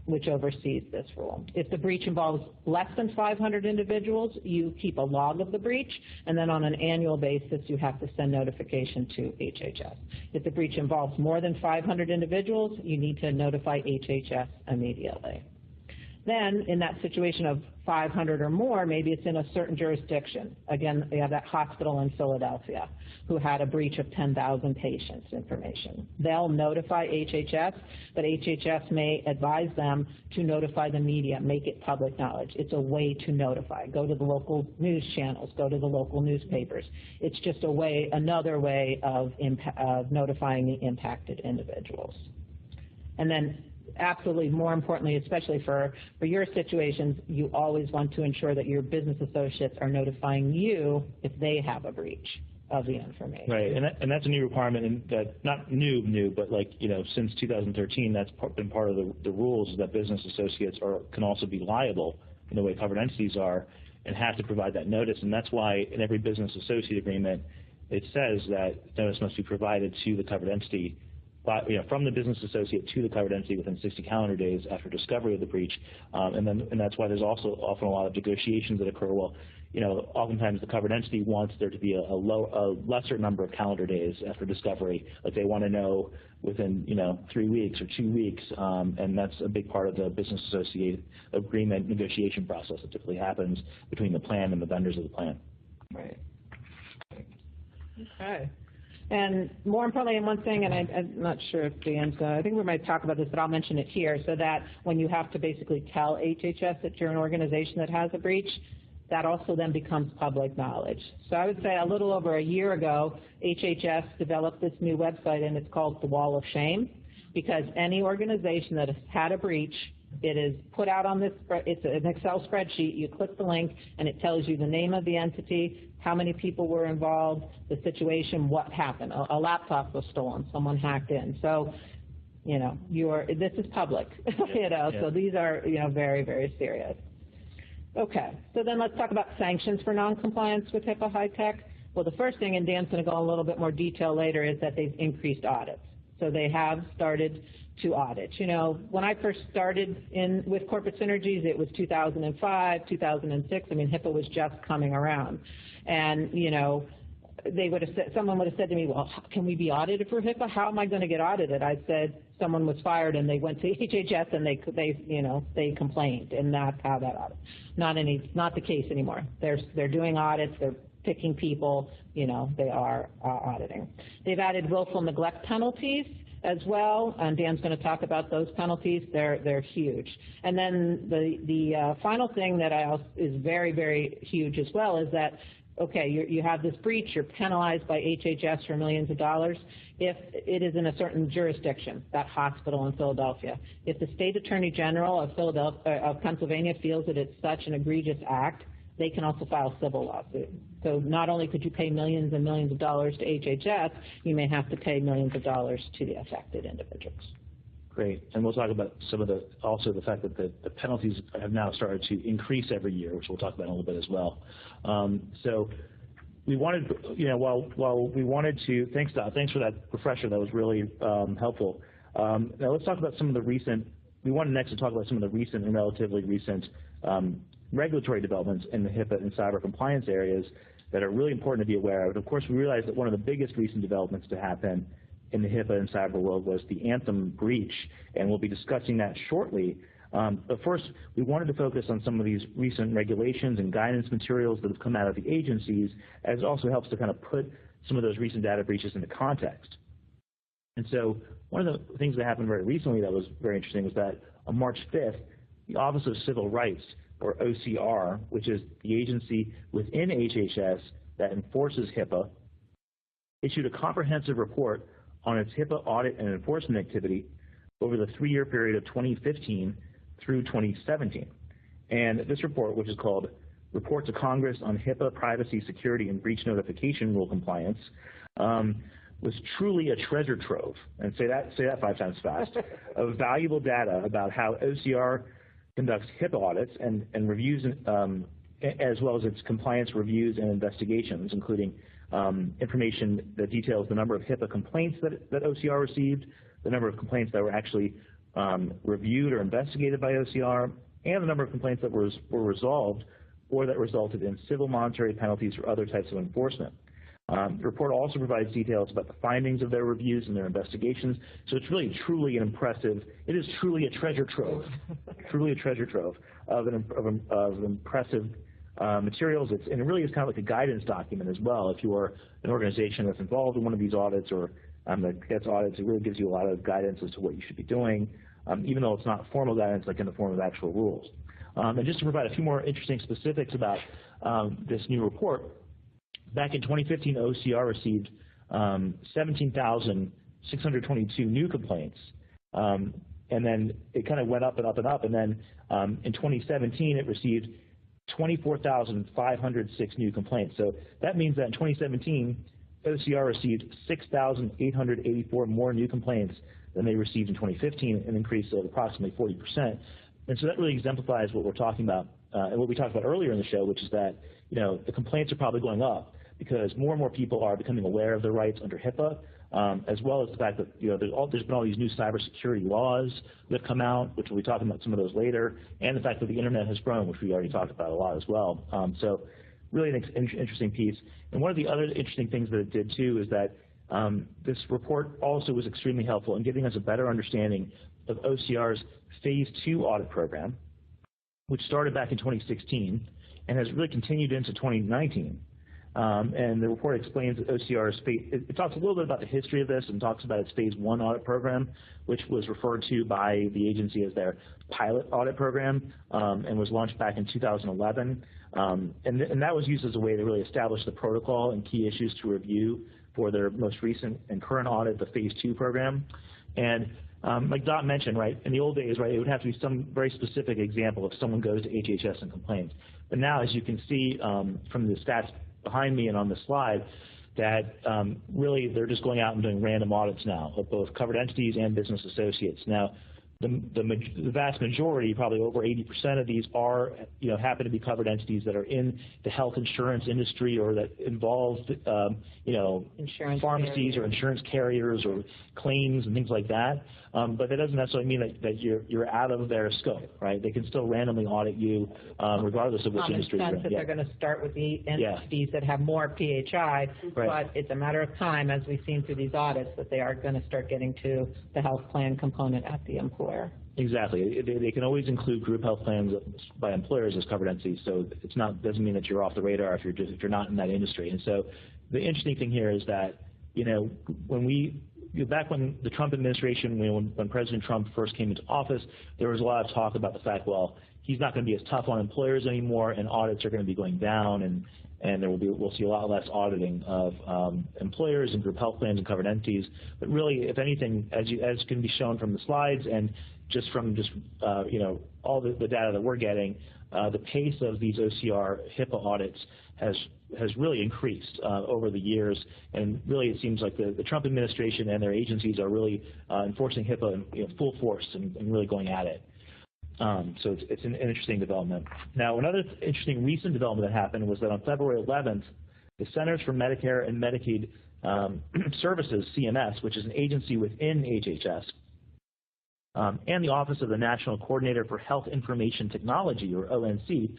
Speaker 3: which oversees this rule. If the breach involves less than 500 individuals, you keep a log of the breach, and then on an annual basis, you have to send notification to HHS. If the breach involves more than 500 individuals, you need to notify HHS immediately. Then, in that situation of 500 or more, maybe it's in a certain jurisdiction. Again, we have that hospital in Philadelphia who had a breach of 10,000 patients' information. They'll notify HHS, but HHS may advise them to notify the media, make it public knowledge. It's a way to notify. Go to the local news channels, go to the local newspapers. It's just a way, another way of notifying the impacted individuals. And then, absolutely, more importantly, especially for your situations, you always want to ensure that your business associates are notifying you if they have a breach of the information.
Speaker 2: Right, and that's a new requirement, and that not new, but like, you know, since 2013, that's been part of the rules, that business associates can also be liable in the way covered entities are, and have to provide that notice. And that's why in every business associate agreement, it says that notice must be provided to the covered entity, from the business associate to the covered entity within 60 calendar days after discovery of the breach, and that's why there's also often a lot of negotiations that occur. Well, you know, oftentimes the covered entity wants there to be a lesser number of calendar days after discovery. Like they want to know within 3 weeks or 2 weeks, and that's a big part of the business associate agreement negotiation process that typically happens between the plan and the vendors of the plan.
Speaker 3: Right. Okay. And more importantly, and one thing, and I'm not sure if Dan's, I think we might talk about this, but I'll mention it here, so that when you have to basically tell HHS that you're an organization that has a breach, that also then becomes public knowledge. So I would say a little over a year ago, HHS developed this new website, and it's called the Wall of Shame, because any organization that has had a breach, it is put out on this, it's an Excel spreadsheet. You click the link, and it tells you the name of the entity, how many people were involved, the situation, what happened. A laptop was stolen, someone hacked in. So, you know, this is public, so these are, very, very serious. Okay, so then let's talk about sanctions for noncompliance with HIPAA high tech. Well, the first thing, and Dan's going to go in a little bit more detail later, is that they've increased audits. So they have started to audit. You know, when I first started with Corporate Synergies, it was 2005, 2006. I mean, HIPAA was just coming around. And, someone would have said to me, well, can we be audited for HIPAA? How am I going to get audited? I said someone was fired and they went to HHS and they complained, and that's how that audit. Not the case anymore. They're doing audits. They're picking people. They are auditing. They've added willful neglect penalties as well, and Dan's going to talk about those penalties. They're huge. And then the final thing that is very, very huge as well is that, okay, you have this breach, you're penalized by HHS for millions of dollars if it is in a certain jurisdiction, that hospital in Philadelphia. If the State Attorney General of Pennsylvania feels that it's such an egregious act, they can also file a civil lawsuit. So not only could you pay millions and millions of dollars to HHS, you may have to pay millions of dollars to the affected individuals.
Speaker 2: Great, and we'll talk about also the fact that the penalties have now started to increase every year, which we'll talk about in a little bit as well. So we wanted, while we wanted to, thanks for that refresher, that was really helpful. Now let's talk about some of the recent, we wanted next to talk about some of the recent and relatively recent regulatory developments in the HIPAA and cyber compliance areas that are really important to be aware of. And of course, we realize that one of the biggest recent developments to happen in the HIPAA and cyber world was the Anthem breach, and we'll be discussing that shortly. But first, we wanted to focus on some of these recent regulations and guidance materials that have come out of the agencies, as it also helps to kind of put some of those recent data breaches into context. And so one of the things that happened very recently that was very interesting was that on March 5th, the Office of Civil Rights, or OCR, which is the agency within HHS that enforces HIPAA, issued a comprehensive report on its HIPAA audit and enforcement activity over the 3-year period of 2015 through 2017. And this report, which is called Report to Congress on HIPAA Privacy, Security, and Breach Notification Rule Compliance, was truly a treasure trove, and say that 5 times fast, of valuable data about how OCR conducts HIPAA audits and reviews, as well as its compliance reviews and investigations, including information that details the number of HIPAA complaints that OCR received, the number of complaints that were actually reviewed or investigated by OCR, and the number of complaints that were resolved or that resulted in civil monetary penalties or other types of enforcement. The report also provides details about the findings of their reviews and their investigations. So it's really truly an impressive, it is truly a treasure trove, truly a treasure trove of impressive materials. And it really is kind of like a guidance document as well. If you are an organization that's involved in one of these audits or that gets audits, it really gives you a lot of guidance as to what you should be doing, even though it's not formal guidance like in the form of actual rules. And just to provide a few more interesting specifics about this new report, back in 2015, OCR received 17,622 new complaints, and then it kind of went up and up and up, and then in 2017 it received 24,506 new complaints. So that means that in 2017, OCR received 6,884 more new complaints than they received in 2015, an increase of approximately 40%. And so that really exemplifies what we're talking about, and what we talked about earlier in the show, which is that the complaints are probably going up because more and more people are becoming aware of their rights under HIPAA, as well as the fact that there's been all these new cybersecurity laws that have come out, which we'll be talking about some of those later, and the fact that the internet has grown, which we already talked about a lot as well. So really an interesting piece. And one of the other interesting things that it did too is that this report also was extremely helpful in giving us a better understanding of OCR's Phase 2 audit program, which started back in 2016 and has really continued into 2019. And the report explains that OCR's it talks a little bit about the history of this and talks about its Phase 1 audit program, which was referred to by the agency as their pilot audit program, and was launched back in 2011. And that was used as a way to really establish the protocol and key issues to review for their most recent and current audit, the Phase 2 program. And like Dot mentioned, right, in the old days, right, it would have to be some very specific example if someone goes to HHS and complains. But now, as you can see from the stats behind me and on the slide, that really they're just going out and doing random audits now of both covered entities and business associates. Now, the vast majority, probably over 80% of these are, happen to be covered entities that are in the health insurance industry or that involve,
Speaker 3: insurance
Speaker 2: pharmacies or insurance carriers or claims and things like that. But that doesn't necessarily mean that you're out of their scope, right? They can still randomly audit you regardless of which industry you're in.
Speaker 3: Common sense that they're going to start with the entities that have more PHI, but it's a matter of time, as we've seen through these audits, that they are going to start getting to the health plan component at the employer.
Speaker 2: Exactly. They can always include group health plans by employers as covered entities, so it's not doesn't mean that you're off the radar if you're not in that industry. And so the interesting thing here is that back when the Trump administration, when President Trump first came into office, there was a lot of talk about the fact, well, he's not going to be as tough on employers anymore, and audits are going to be going down, and we'll see a lot less auditing of employers and group health plans and covered entities. But really, if anything, as can be shown from the slides and just from all the data that we're getting, the pace of these OCR HIPAA audits has really increased over the years, and really it seems like the Trump administration and their agencies are really enforcing HIPAA in full force and really going at it. So it's an interesting development. Now, another interesting recent development that happened was that on February 11th, the Centers for Medicare and Medicaid Services, CMS, which is an agency within HHS, and the Office of the National Coordinator for Health Information Technology, or ONC,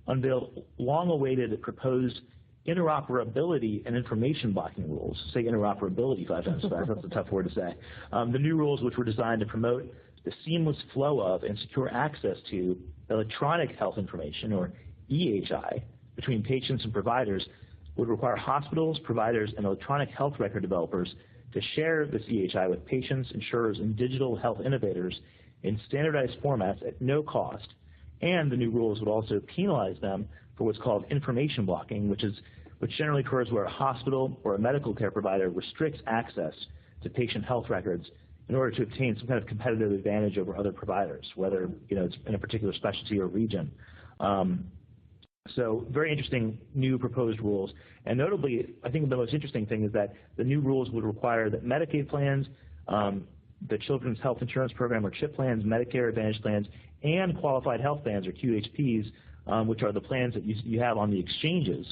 Speaker 2: unveiled long-awaited proposed interoperability and information blocking rules. Say interoperability 5 times fast. That's a tough word to say. The new rules, which were designed to promote the seamless flow of and secure access to electronic health information, or EHI, between patients and providers, would require hospitals, providers, and electronic health record developers to share this EHI with patients, insurers, and digital health innovators in standardized formats at no cost. And the new rules would also penalize them for what's called information blocking, which generally occurs where a hospital or a medical care provider restricts access to patient health records in order to obtain some kind of competitive advantage over other providers, whether it's in a particular specialty or region. So very interesting new proposed rules. And notably, I think the most interesting thing is that the new rules would require that Medicaid plans, the Children's Health Insurance Program, or CHIP plans, Medicare Advantage plans, and qualified health plans, or QHPs, which are the plans that you have on the exchanges,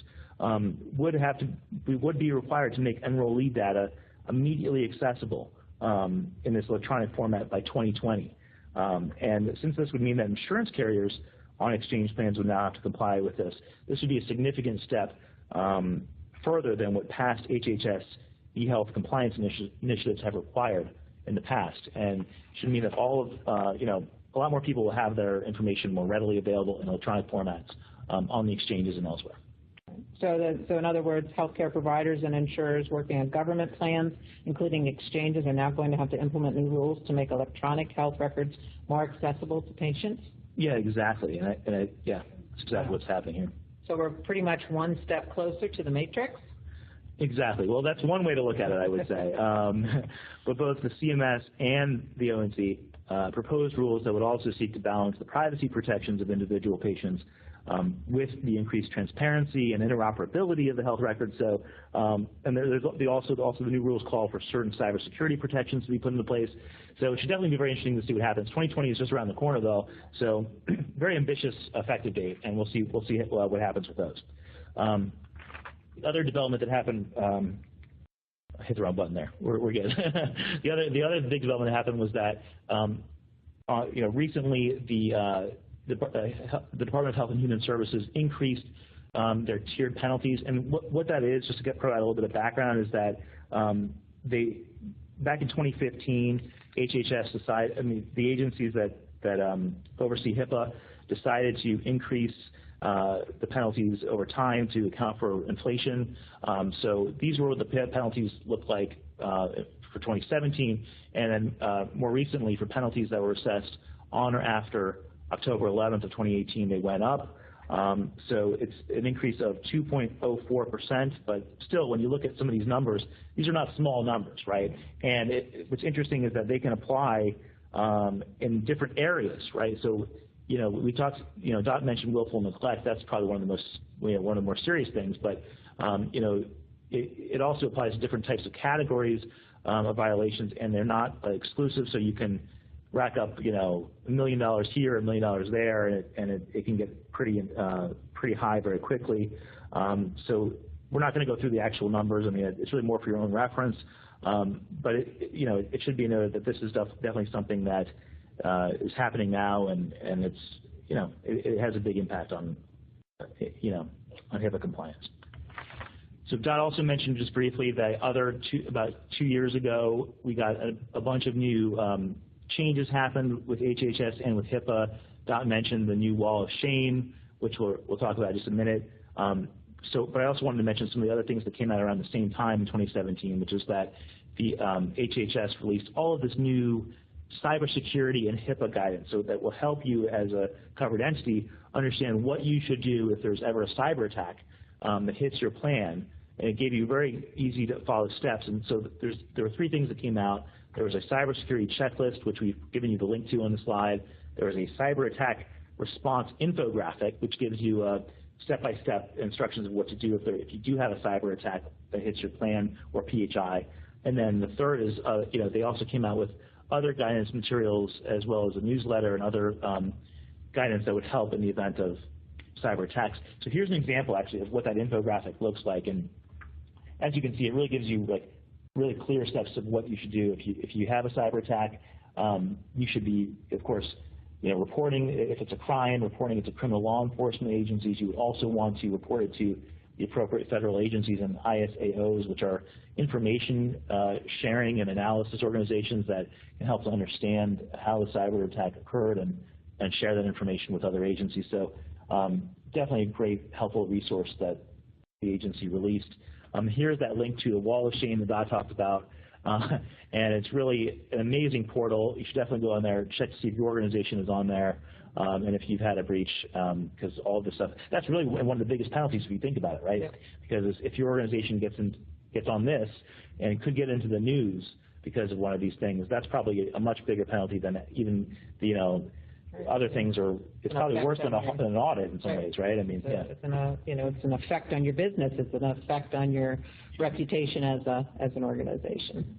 Speaker 2: would be required to make enrollee data immediately accessible in this electronic format by 2020. And since this would mean that insurance carriers on exchange plans would now have to comply with this, this would be a significant step further than what past HHS e-health compliance initiatives have required in the past, and should mean that all of, a lot more people will have their information more readily available in electronic formats on the exchanges and elsewhere.
Speaker 3: So in other words, healthcare providers and insurers working on government plans, including exchanges, are now going to have to implement new rules to make electronic health records more accessible to patients?
Speaker 2: Yeah, exactly. Yeah, that's exactly what's happening here.
Speaker 3: So we're pretty much one step closer to the matrix?
Speaker 2: Exactly. Well, that's one way to look at it, I would say. But both the CMS and the ONC proposed rules that would also seek to balance the privacy protections of individual patients with the increased transparency and interoperability of the health records. So, and there's also the new rules call for certain cybersecurity protections to be put into place. So it should definitely be very interesting to see what happens. 2020 is just around the corner, though, so very ambitious effective date, and we'll see what happens with those. The other development that happened, I hit the wrong button there. We're good. the other big development that happened was that recently the Department of Health and Human Services increased their tiered penalties, and what that is, just to provide a little bit of background, is that back in 2015, HHS decided, the agencies that oversee HIPAA decided to increase the penalties over time to account for inflation. So these were what the penalties looked like for 2017, and then more recently for penalties that were assessed on or after October 11th of 2018, they went up. So it's an increase of 2.04%, but still, when you look at some of these numbers, these are not small numbers, right? And what's interesting is that they can apply in different areas, right? So, we talked, Dot mentioned willful neglect. That's probably one of the more serious things, but it also applies to different types of categories of violations, and they're not exclusive. So you can rack up, $1 million here, $1 million there, and it can get pretty high very quickly. So we're not going to go through the actual numbers. I mean, it's really more for your own reference. But it should be noted that this is definitely something that is happening now, and it's it has a big impact on on HIPAA compliance. So Dot also mentioned just briefly that about 2 years ago we got a bunch of new changes happened with HHS and with HIPAA. Dot mentioned the new wall of shame, which we'll talk about in just a minute. But I also wanted to mention some of the other things that came out around the same time in 2017, which is that the HHS released all of this new cybersecurity and HIPAA guidance, so that will help you as a covered entity understand what you should do if there's ever a cyber attack that hits your plan. And it gave you very easy to follow steps. And so there were 3 things that came out. There was a cybersecurity checklist, which we've given you the link to on the slide. There was a cyber attack response infographic, which gives you step-by-step instructions of what to do if you do have a cyber attack that hits your plan or PHI. And then the third is, they also came out with other guidance materials as well as a newsletter and other guidance that would help in the event of cyber attacks. So here's an example, actually, of what that infographic looks like. And as you can see, it really gives you really clear steps of what you should do if you have a cyber attack. You should be, of course, reporting if it's a crime, reporting it to criminal law enforcement agencies. You would also want to report it to the appropriate federal agencies and ISAOs, which are information sharing and analysis organizations that can help to understand how the cyber attack occurred and share that information with other agencies. So definitely a great, helpful resource that the agency released. Here's that link to the wall of shame that Dot talked about. And it's really an amazing portal. You should definitely go on there, check to see if your organization is on there, and if you've had a breach, because all of this stuff, that's really one of the biggest penalties if you think about it, right? Yeah. Because if your organization gets on this and could get into the news because of one of these things, that's probably a much bigger penalty than even other things are. It's probably worse than an audit in some ways, right? I mean,
Speaker 3: it's an effect on your business. It's an effect on your reputation as an organization.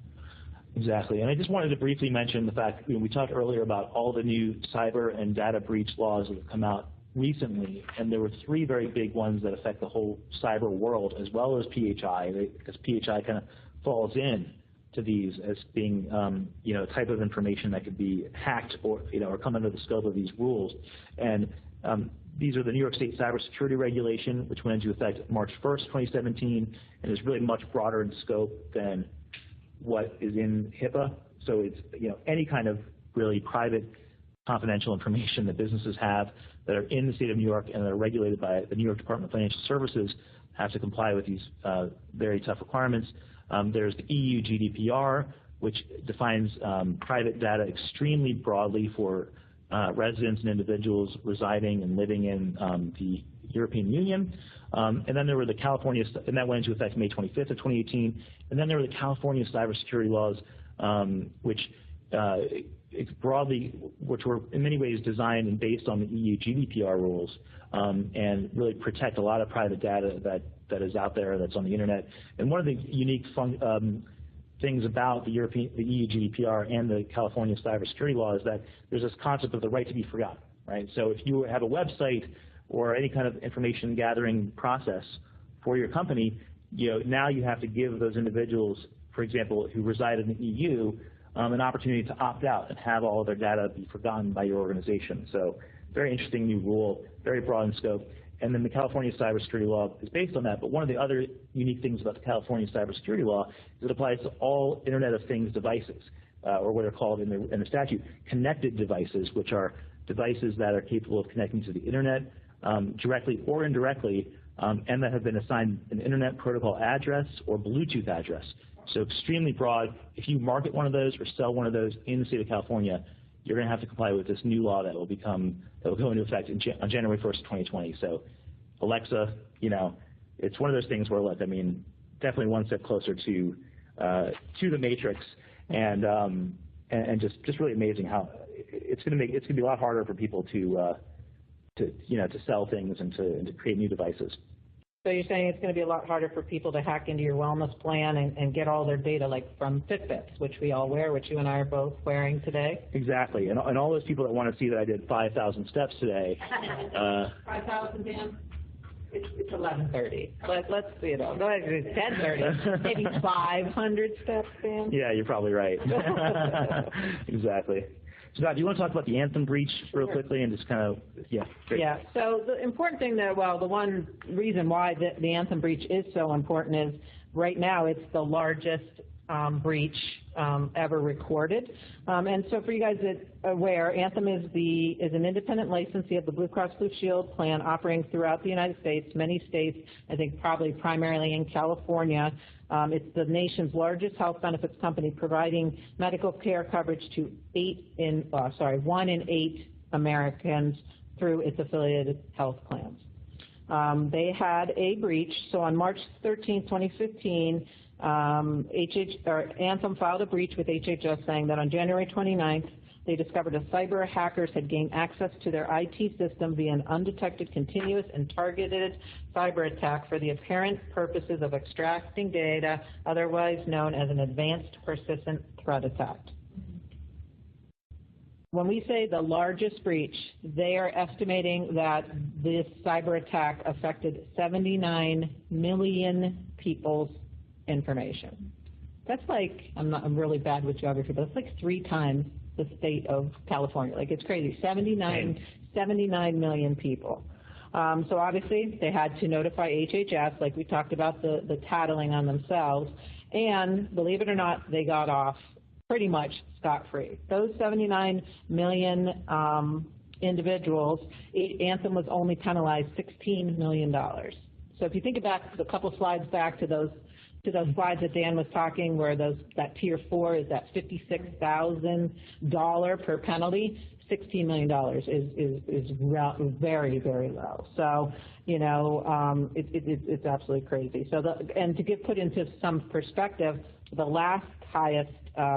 Speaker 2: Exactly, and I just wanted to briefly mention the fact we talked earlier about all the new cyber and data breach laws that have come out recently, and there were 3 very big ones that affect the whole cyber world, as well as PHI, because PHI kind of falls in to these as being a type of information that could be hacked or come under the scope of these rules. And These are the New York State Cybersecurity Regulation, which went into effect March 1st, 2017, and is really much broader in scope than what is in HIPAA. So it's, any kind of really private, confidential information that businesses have that are in the state of New York and that are regulated by the New York Department of Financial Services have to comply with these very tough requirements. There's the EU GDPR, which defines private data extremely broadly for residents and individuals residing and living in the European Union. And then there were the California, and that went into effect May 25th of 2018. And then there were the California cybersecurity laws, which were in many ways designed and based on the EU GDPR rules, and really protect a lot of private data that is out there, that's on the internet. And one of the unique things about the EU GDPR and the California cybersecurity law is that there's this concept of the right to be forgotten, right? So if you have a website or any kind of information gathering process for your company, now you have to give those individuals, for example, who reside in the EU, an opportunity to opt out and have all of their data be forgotten by your organization. So very interesting new rule, very broad in scope. And then the California cybersecurity law is based on that. But one of the other unique things about the California cybersecurity law is it applies to all Internet of Things devices, or what are called in the statute connected devices, which are devices that are capable of connecting to the Internet directly or indirectly, and that have been assigned an Internet protocol address or Bluetooth address. So extremely broad. If you market one of those or sell one of those in the state of California, you're going to have to comply with this new law that will go into effect on January 1st, 2020. So Alexa, it's one of those things where, look, definitely one step closer to the matrix, and just really amazing how it's going to be a lot harder for people to sell things and to create new devices.
Speaker 3: So you're saying it's going to be a lot harder for people to hack into your wellness plan and get all their data, like from Fitbits, which we all wear, which you and I are both wearing today?
Speaker 2: Exactly. And all those people that want to see that I did 5,000 steps today.
Speaker 3: 5,000, Dan? It's 11:30. Let's see it all. Go ahead, it's 10:30. Maybe 500 steps, Dan?
Speaker 2: Yeah, you're probably right. Exactly. So, Scott, do you want to talk about the Anthem breach real quickly and just kind of, great.
Speaker 3: Yeah, so the important thing there, the one reason why the Anthem breach is so important is right now it's the largest breach ever recorded. And so for you guys that are aware, Anthem is an independent licensee of the Blue Cross Blue Shield plan operating throughout the United States, many states, I think probably primarily in California. It's the nation's largest health benefits company, providing medical care coverage to 1 in 8 Americans through its affiliated health plans. They had a breach. So on March 13, 2015, Anthem filed a breach with HHS saying that on January 29th, they discovered cyber hackers had gained access to their IT system via an undetected, continuous, and targeted cyber attack for the apparent purposes of extracting data, otherwise known as an advanced persistent threat attack. When we say the largest breach, they are estimating that this cyber attack affected 79 million people's information. That's like, I'm really bad with geography, but it's like 3 times the state of California. Like, it's crazy. 79 million people. So obviously they had to notify HHS, like we talked about, the tattling on themselves, and believe it or not, they got off pretty much scot-free. Those 79 million individuals, Anthem was only penalized $16 million. So if you think back a couple slides back to those slides that Dan was talking, where that tier 4 is that $56,000 per penalty, $16 million is very, very low. So, it's absolutely crazy. So, and to put into some perspective, the last highest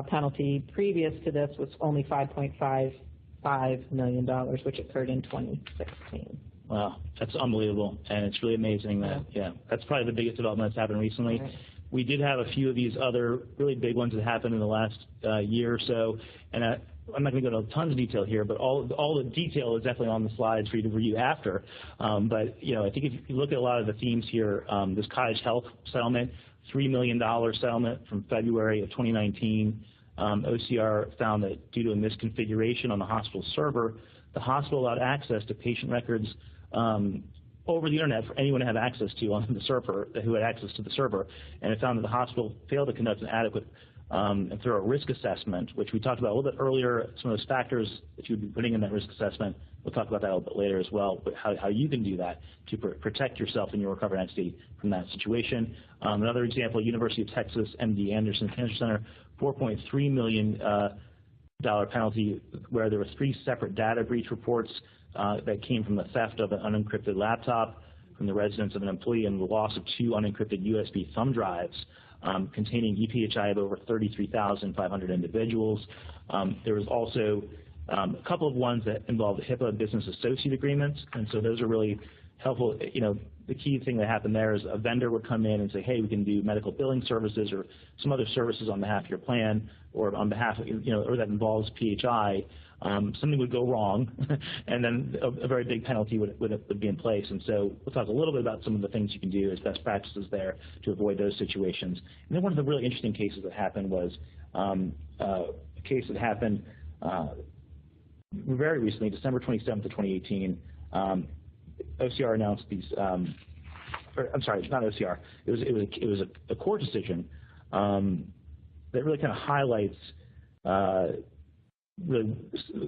Speaker 3: penalty previous to this was only $5.55 million, which occurred in 2016.
Speaker 2: Wow, that's unbelievable, and it's really amazing that, that's probably the biggest development that's happened recently.
Speaker 3: Right.
Speaker 2: We did have a few of these other really big ones that happened in the last year or so, and I'm not going to go into tons of detail here, but all the detail is definitely on the slides for you to review after. But I think if you look at a lot of the themes here, this Cottage Health settlement, $3 million settlement from February of 2019. OCR found that due to a misconfiguration on the hospital server, the hospital allowed access to patient records over the internet for anyone to have access to on the server, who had access to the server, and it found that the hospital failed to conduct an adequate and thorough risk assessment, which we talked about a little bit earlier. Some of those factors that you would be putting in that risk assessment, we'll talk about that a little bit later as well, but how you can do that to protect yourself and your recovered entity from that situation. Another example, University of Texas MD Anderson Cancer Center, $4.3 million penalty, where there were 3 separate data breach reports that came from the theft of an unencrypted laptop from the residence of an employee and the loss of 2 unencrypted USB thumb drives containing ePHI of over 33,500 individuals. There was also a couple of ones that involved HIPAA business associate agreements, and so those are really helpful. The key thing that happened there is a vendor would come in and say, hey, we can do medical billing services or some other services on behalf of your plan or on behalf of, or that involves PHI. Something would go wrong, and then a very big penalty would be in place. And so we'll talk a little bit about some of the things you can do as best practices there to avoid those situations. And then one of the really interesting cases that happened was a case that happened very recently, December 27th of 2018. OCR announced these. I'm sorry, not OCR. It was a court decision that really kind of highlights really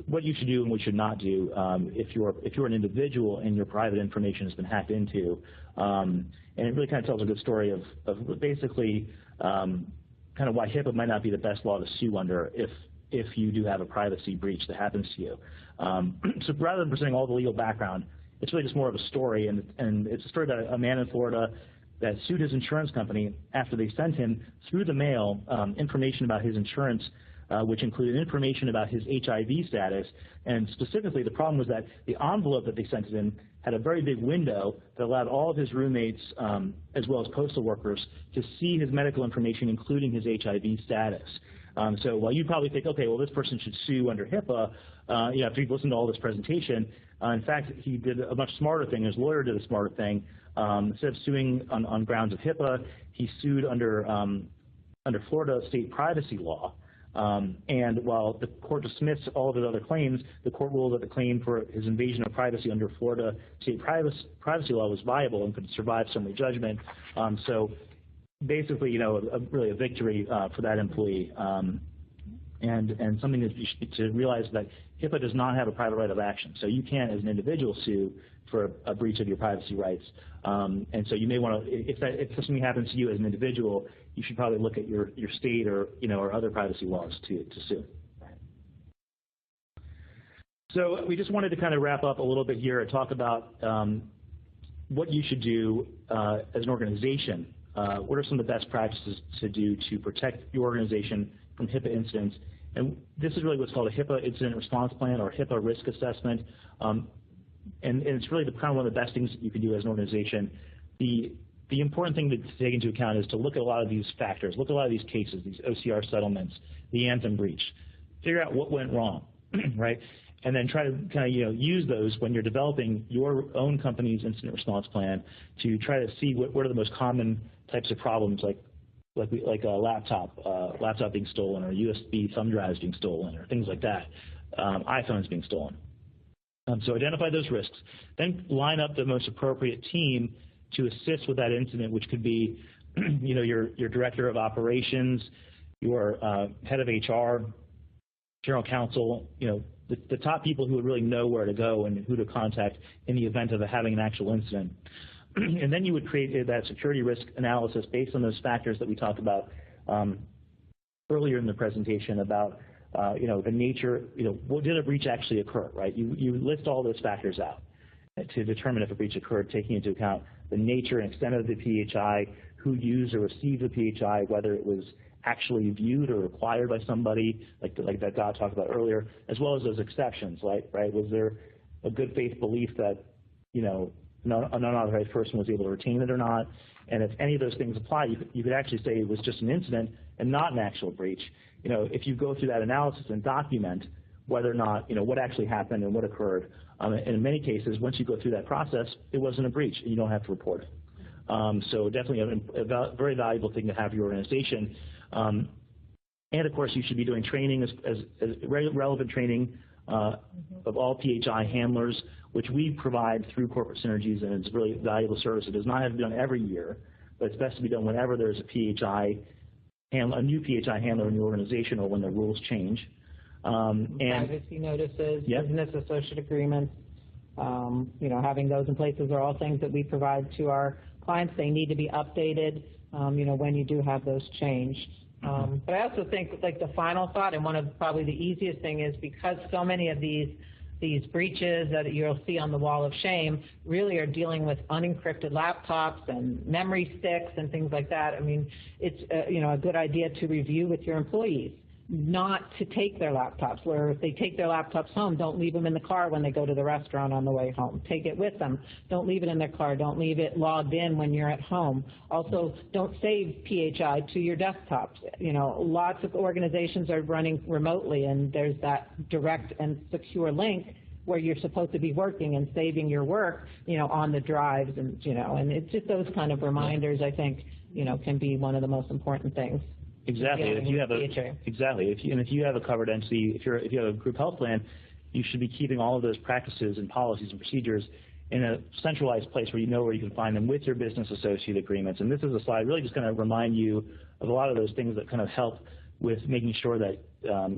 Speaker 2: what you should do and what you should not do if you're an individual and your private information has been hacked into. And it really kind of tells a good story of basically kind of why HIPAA might not be the best law to sue under if you do have a privacy breach that happens to you. So rather than presenting all the legal background, it's really just more of a story, and it's a story about a man in Florida that sued his insurance company after they sent him through the mail information about his insurance, which included information about his HIV status. And specifically, the problem was that the envelope that they sent it in had a very big window that allowed all of his roommates, as well as postal workers, to see his medical information, including his HIV status. So while you probably think, okay, well, this person should sue under HIPAA, after you've listened to all this presentation, in fact, he did a much smarter thing. His lawyer did a smarter thing. Instead of suing on grounds of HIPAA, he sued under Florida state privacy law. And while the court dismissed all of his other claims, the court ruled that the claim for his invasion of privacy under Florida state privacy law was viable and could survive summary judgment. So basically, really a victory for that employee. And something that you should to realize that HIPAA does not have a private right of action. So you can't, as an individual, sue for a breach of your privacy rights. And so you may want to, if something happens to you as an individual, you should probably look at your state or or other privacy laws to sue. So we just wanted to kind of wrap up a little bit here and talk about what you should do as an organization. What are some of the best practices to do to protect your organization from HIPAA incidents? And this is really what's called a HIPAA incident response plan or HIPAA risk assessment. And it's really kind of one of the best things that you can do as an organization. The important thing to take into account is to look at a lot of these factors, look at a lot of these cases, these OCR settlements, the Anthem breach, figure out what went wrong, right? And then try to kind of use those when you're developing your own company's incident response plan to try to see what are the most common types of problems, like a laptop being stolen, or USB thumb drives being stolen, or things like that, iPhones being stolen. So identify those risks, then line up the most appropriate team to assist with that incident, which could be, your director of operations, your head of HR, general counsel, the top people who would really know where to go and who to contact in the event of having an actual incident. And then you would create that security risk analysis based on those factors that we talked about earlier in the presentation about, the nature, what did a breach actually occur, right? You list all those factors out to determine if a breach occurred, taking into account the nature and extent of the PHI, who used or received the PHI, whether it was actually viewed or acquired by somebody, like that God talked about earlier, as well as those exceptions, right? Was there a good faith belief that, an unauthorized person was able to retain it or not? And if any of those things apply, you could actually say it was just an incident and not an actual breach. If you go through that analysis and document whether or not, what actually happened and what occurred. And in many cases, once you go through that process, it wasn't a breach, and you don't have to report it. So definitely a very valuable thing to have your organization. And of course, you should be doing training, as relevant training of all PHI handlers which we provide through Corporate Synergies, and it's a really valuable service. It does not have to be done every year, but it's best to be done whenever there's a new PHI handler in the organization or when the rules change.
Speaker 3: And privacy notices,
Speaker 2: yep.
Speaker 3: business associate agreements, having those in place. Those are all things that we provide to our clients. They need to be updated, when you do have those change. But I also think, like, the final thought, and one of probably the easiest thing is, because so many of these breaches that you'll see on the wall of shame really are dealing with unencrypted laptops and memory sticks and things like that. I mean, it's a good idea to review with your employees not to take their laptops, where if they take their laptops home, don't leave them in the car when they go to the restaurant on the way home. Take it with them. Don't leave it in their car. Don't leave it logged in when you're at home. Also, don't save PHI to your desktops. Lots of organizations are running remotely, and there's that direct and secure link where you're supposed to be working and saving your work, on the drives, and it's just those kind of reminders, I think, can be one of the most important things.
Speaker 2: Exactly. If you have if you have a covered entity, if you have a group health plan, you should be keeping all of those practices and policies and procedures in a centralized place where you know where you can find them with your business associate agreements. And this is a slide really just kind of remind you of a lot of those things that kind of help with making sure that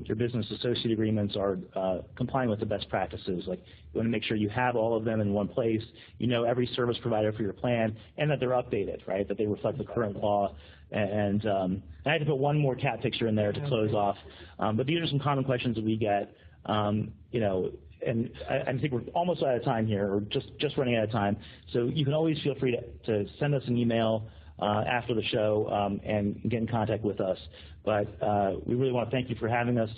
Speaker 2: your business associate agreements are complying with the best practices. Like, you want to make sure you have all of them in one place, every service provider for your plan, and that they're updated, right, that they reflect the current law. And I had to put one more cat picture in there to close off. But these are some common questions that we get, and I think we're almost out of time here, or just running out of time. So you can always feel free to send us an email after the show and get in contact with us. But we really want to thank you for having us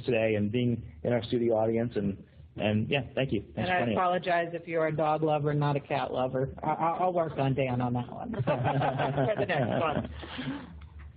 Speaker 2: today and being in our studio audience. And yeah, thank you. Thanks
Speaker 3: and I apologize if you're a dog lover, not a cat lover. I'll work on Dan on that one for the next one.